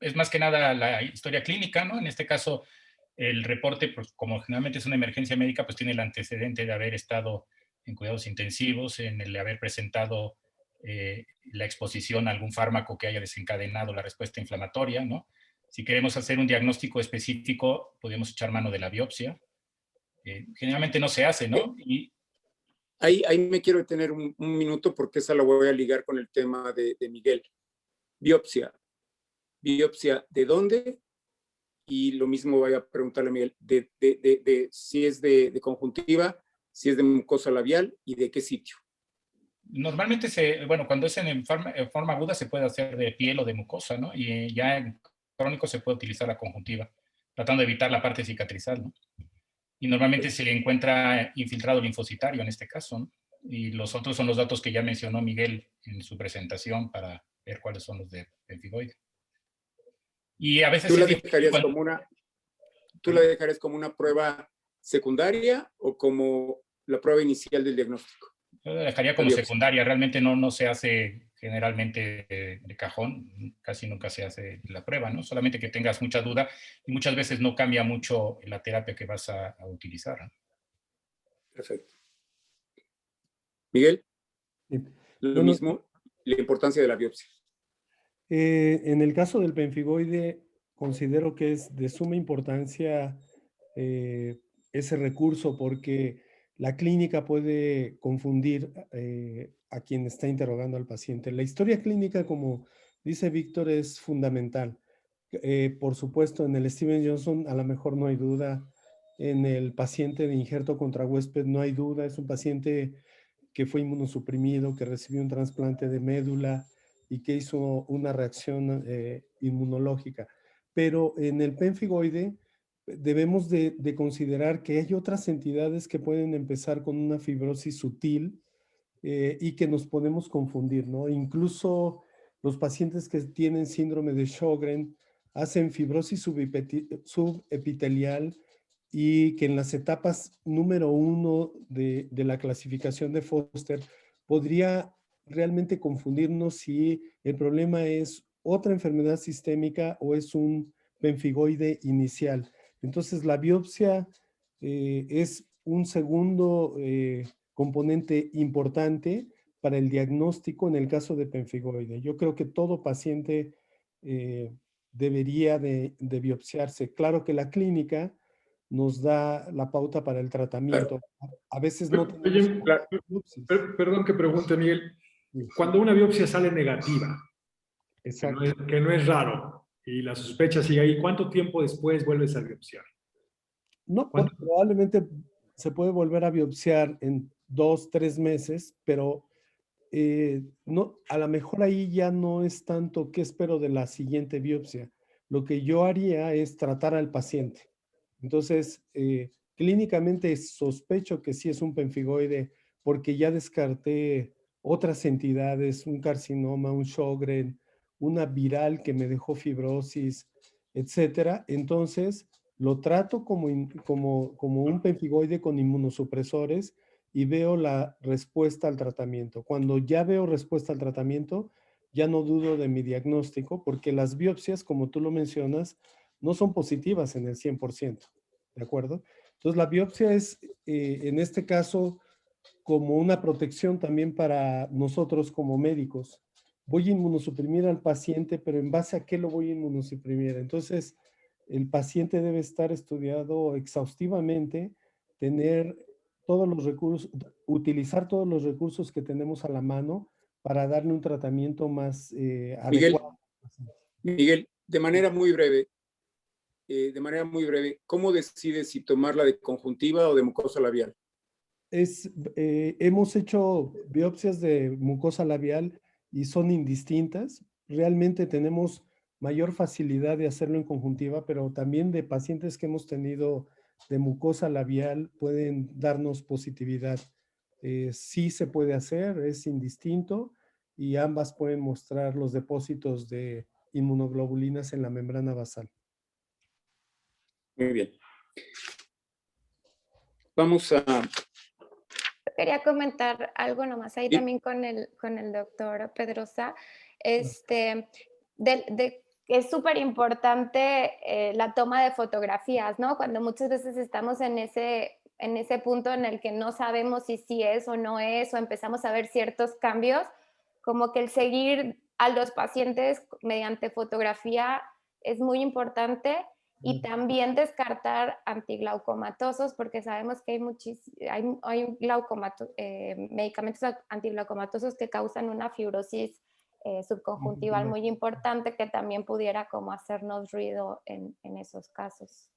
Es más que nada la historia clínica, ¿no? En este caso, el reporte, pues, como generalmente es una emergencia médica, pues tiene el antecedente de haber estado en cuidados intensivos, en el de haber presentado la exposición a algún fármaco que haya desencadenado la respuesta inflamatoria, ¿no? Si queremos hacer un diagnóstico específico, podemos echar mano de la biopsia. Generalmente no se hace, ¿no? Y Ahí me quiero detener un minuto porque esa la voy a ligar con el tema de Miguel. Biopsia. ¿Biopsia de dónde? Y lo mismo voy a preguntarle a Miguel, si es de conjuntiva, si es de mucosa labial y de qué sitio. Normalmente, cuando es en forma aguda se puede hacer de piel o de mucosa, ¿no? Y ya en crónico se puede utilizar la conjuntiva, tratando de evitar la parte cicatrizal, ¿no? Y normalmente se encuentra infiltrado linfocitario en este caso, ¿no? Y los otros son los datos que ya mencionó Miguel en su presentación para ver cuáles son los de pemfigoide. Y a veces ¿Tú la dejarías como una prueba secundaria o como la prueba inicial del diagnóstico? Yo la dejaría como secundaria, realmente no se hace generalmente de cajón, casi nunca se hace la prueba, ¿no? Solamente que tengas mucha duda y muchas veces no cambia mucho la terapia que vas a utilizar, ¿no? Perfecto. Miguel, Sí. lo mismo, la importancia de la biopsia. En el caso del pemfigoide, considero que es de suma importancia ese recurso porque la clínica puede confundir a quien está interrogando al paciente. La historia clínica, como dice Víctor, es fundamental. Por supuesto, en el Steven Johnson a lo mejor no hay duda. En el paciente de injerto contra huésped no hay duda. Es un paciente que fue inmunosuprimido, que recibió un trasplante de médula y que hizo una reacción inmunológica. Pero en el pénfigoide debemos de considerar que hay otras entidades que pueden empezar con una fibrosis sutil y que nos podemos confundir, ¿no? Incluso los pacientes que tienen síndrome de Sjögren hacen fibrosis subepitelial y que en las etapas número 1 de la clasificación de Foster podría realmente confundirnos si el problema es otra enfermedad sistémica o es un penfigoide inicial. Entonces la biopsia es un segundo componente importante para el diagnóstico en el caso de penfigoide. Yo creo que todo paciente debería de biopsiarse. Claro que la clínica nos da la pauta para el tratamiento. A veces no tenemos... Oye, perdón que pregunte, Miguel. Cuando una biopsia sale negativa, Exacto. que no es raro, y la sospecha sigue ahí, ¿cuánto tiempo después vuelves a biopsiar? No, bueno, probablemente se puede volver a biopsiar en 2, 3 meses, pero no, a lo mejor ahí ya no es tanto qué espero de la siguiente biopsia. Lo que yo haría es tratar al paciente. Entonces, clínicamente sospecho que sí es un penfigoide porque ya descarté otras entidades, un carcinoma, un Sjögren, una viral que me dejó fibrosis, etcétera. Entonces, lo trato como un penfigoide con inmunosupresores y veo la respuesta al tratamiento. Cuando ya veo respuesta al tratamiento, ya no dudo de mi diagnóstico porque las biopsias, como tú lo mencionas, no son positivas en el 100%, ¿de acuerdo? Entonces la biopsia es, en este caso, como una protección también para nosotros como médicos. Voy a inmunosuprimir al paciente, pero ¿en base a qué lo voy a inmunosuprimir? Entonces, el paciente debe estar estudiado exhaustivamente, tener todos los recursos, utilizar todos los recursos que tenemos a la mano para darle un tratamiento más adecuado. Miguel, de manera muy breve, ¿cómo decides si tomarla de conjuntiva o de mucosa labial? Hemos hecho biopsias de mucosa labial y son indistintas. Realmente tenemos mayor facilidad de hacerlo en conjuntiva, pero también de pacientes que hemos tenido de mucosa labial pueden darnos positividad. Sí se puede hacer, es indistinto y ambas pueden mostrar los depósitos de inmunoglobulinas en la membrana basal. Muy bien. Vamos a... Quería comentar algo nomás ahí también con el doctor Pedrosa. Es súper importante la toma de fotografías, ¿no? Cuando muchas veces estamos en ese punto en el que no sabemos si sí es o no es, o empezamos a ver ciertos cambios, como que el seguir a los pacientes mediante fotografía es muy importante. Y también descartar antiglaucomatosos, porque sabemos que hay medicamentos antiglaucomatosos que causan una fibrosis subconjuntival muy importante que también pudiera como hacernos ruido en esos casos.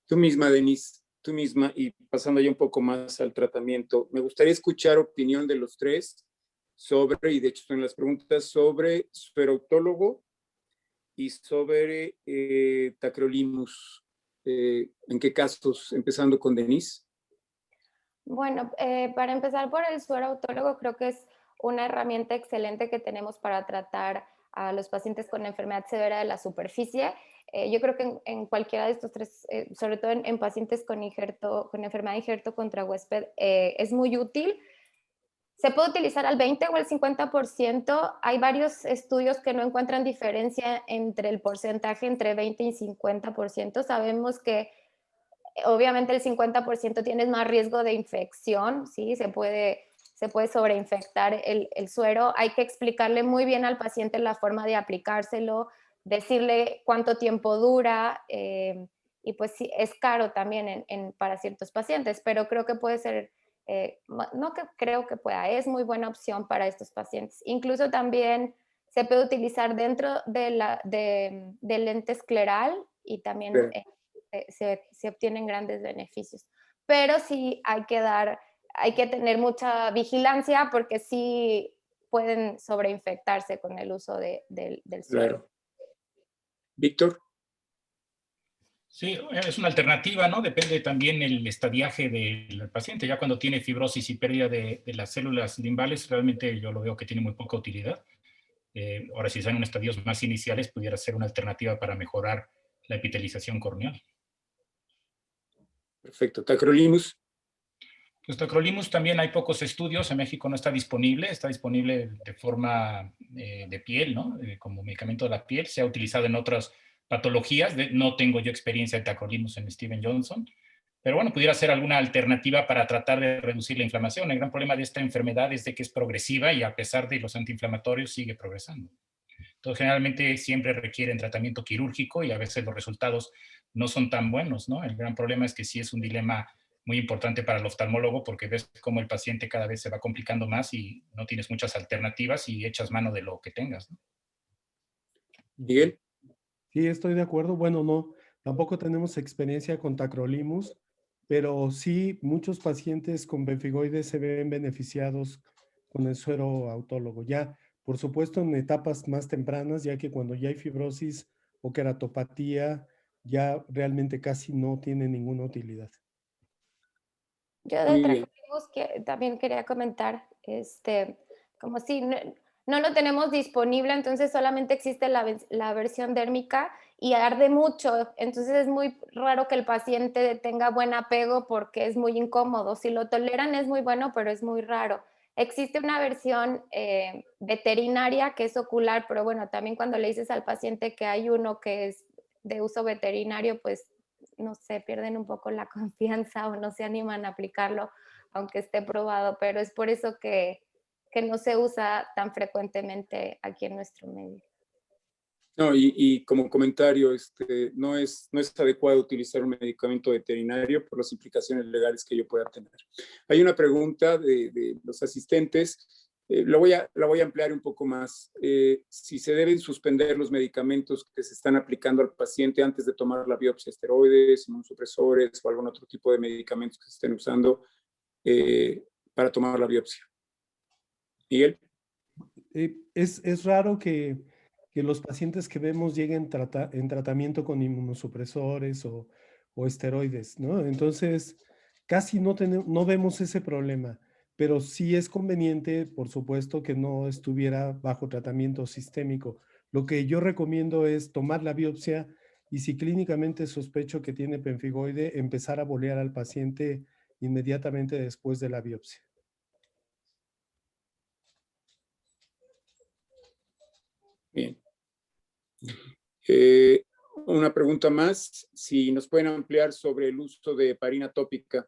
Tú misma, Denise, tú misma, y pasando ya un poco más al tratamiento, me gustaría escuchar opinión de los tres sobre, y de hecho son las preguntas, sobre esferoautólogo y sobre tacrolimus. ¿En qué casos? Empezando con Denise. Bueno, para empezar por el suero autólogo, creo que es una herramienta excelente que tenemos para tratar a los pacientes con enfermedad severa de la superficie. Yo creo que en cualquiera de estos tres, sobre todo en pacientes con enfermedad de injerto contra huésped, es muy útil. Se puede utilizar al 20 o al 50%. Hay varios estudios que no encuentran diferencia entre el porcentaje entre 20 y 50%. Sabemos que obviamente el 50% tienes más riesgo de infección, ¿sí? Se puede sobreinfectar el suero. Hay que explicarle muy bien al paciente la forma de aplicárselo, decirle cuánto tiempo dura, y pues sí, es caro también para ciertos pacientes, pero creo que puede ser, no que creo que pueda, es muy buena opción para estos pacientes. Incluso también se puede utilizar dentro del lente escleral y también se obtienen grandes beneficios. Pero sí hay que dar hay que tener mucha vigilancia porque sí pueden sobreinfectarse con el uso del suero. Claro. Víctor. Sí, es una alternativa, ¿no? Depende también el estadiaje del paciente. Ya cuando tiene fibrosis y pérdida de las células limbales, realmente yo lo veo que tiene muy poca utilidad. Ahora, si están en estadios más iniciales, pudiera ser una alternativa para mejorar la epitelización corneal. Perfecto. Tacrolimus. Pues tacrolimus también hay pocos estudios. En México no está disponible de forma de piel, ¿no? Como medicamento de la piel. Se ha utilizado en otras patologías. No tengo yo experiencia de tacrolimus en Steven Johnson, pero bueno, pudiera ser alguna alternativa para tratar de reducir la inflamación. El gran problema de esta enfermedad es de que es progresiva y a pesar de los antiinflamatorios sigue progresando. Entonces, generalmente siempre requieren tratamiento quirúrgico y a veces los resultados no son tan buenos, ¿no? El gran problema es que sí es un dilema muy importante para el oftalmólogo porque ves cómo el paciente cada vez se va complicando más y no tienes muchas alternativas y echas mano de lo que tengas, ¿no? Miguel. Sí, estoy de acuerdo. Bueno, no, tampoco tenemos experiencia con tacrolimus, pero sí muchos pacientes con pemfigoides se ven beneficiados con el suero autólogo. Ya, por supuesto, en etapas más tempranas, ya que cuando ya hay fibrosis o queratopatía, ya realmente casi no tiene ninguna utilidad. Yo de tacrolimus que también quería comentar, como si no lo tenemos disponible, entonces solamente existe la versión dérmica y arde mucho, entonces es muy raro que el paciente tenga buen apego porque es muy incómodo. Si lo toleran es muy bueno, pero es muy raro. Existe una versión veterinaria que es ocular, pero bueno, también cuando le dices al paciente que hay uno que es de uso veterinario, pues no sé, pierden un poco la confianza o no se animan a aplicarlo, aunque esté probado, pero es por eso que no se usa tan frecuentemente aquí en nuestro medio. No, y como comentario, no es adecuado utilizar un medicamento veterinario por las implicaciones legales que yo pueda tener. Hay una pregunta de los asistentes, la voy a ampliar un poco más. Si se deben suspender los medicamentos que se están aplicando al paciente antes de tomar la biopsia, esteroides, inmunosupresores o algún otro tipo de medicamentos que se estén usando para tomar la biopsia. Miguel. Es raro que los pacientes que vemos lleguen en tratamiento con inmunosupresores o esteroides, ¿no? Entonces, casi no vemos ese problema, pero sí es conveniente, por supuesto, que no estuviera bajo tratamiento sistémico. Lo que yo recomiendo es tomar la biopsia y si clínicamente sospecho que tiene pemfigoide, empezar a bolear al paciente inmediatamente después de la biopsia. Bien. Una pregunta más, si nos pueden ampliar sobre el uso de heparina tópica.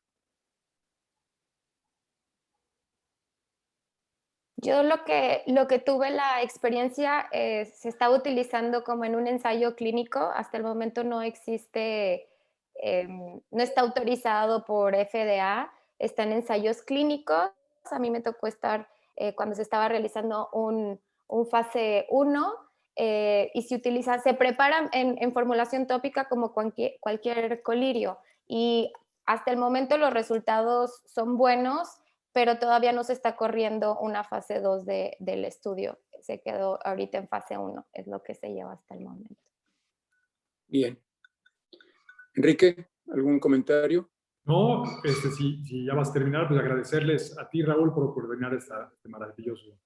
Yo lo que tuve la experiencia se estaba utilizando como en un ensayo clínico. Hasta el momento no existe, no está autorizado por FDA, está en ensayos clínicos. A mí me tocó estar cuando se estaba realizando un fase 1 y se prepara en formulación tópica como cualquier colirio. Y hasta el momento los resultados son buenos, pero todavía no se está corriendo una fase 2 del estudio. Se quedó ahorita en fase 1, es lo que se lleva hasta el momento. Bien. Enrique, ¿algún comentario? No, si ya vas a terminar, pues agradecerles a ti, Raúl, por coordinar este maravilloso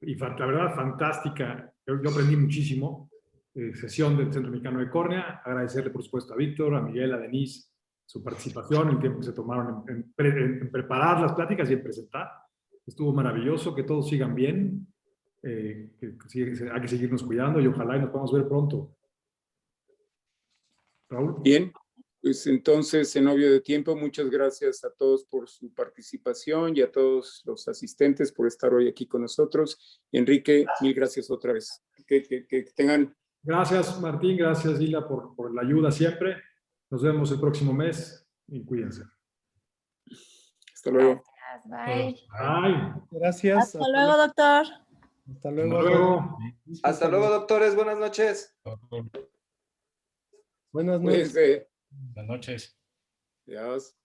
y la verdad fantástica. Yo aprendí muchísimo. Sesión del Centro Mexicano de Córnea. Agradecerle, por supuesto, a Víctor, a Miguel, a Denise, su participación, el tiempo que se tomaron en preparar las pláticas y en presentar. Estuvo maravilloso, que todos sigan bien, hay que seguirnos cuidando y ojalá nos podamos ver pronto. Raúl. Bien, pues entonces, en obvio de tiempo, muchas gracias a todos por su participación y a todos los asistentes por estar hoy aquí con nosotros. Enrique, mil gracias otra vez. Que tengan... Gracias, Martín, gracias, Hila, por la ayuda siempre. Nos vemos el próximo mes y cuídense. Hasta luego. Gracias, bye. Bye. Gracias. Hasta luego, doctor. Hasta luego. Hasta luego. Hasta luego, doctores. Buenas noches. Buenas noches. Cuídense. Buenas noches. Adiós.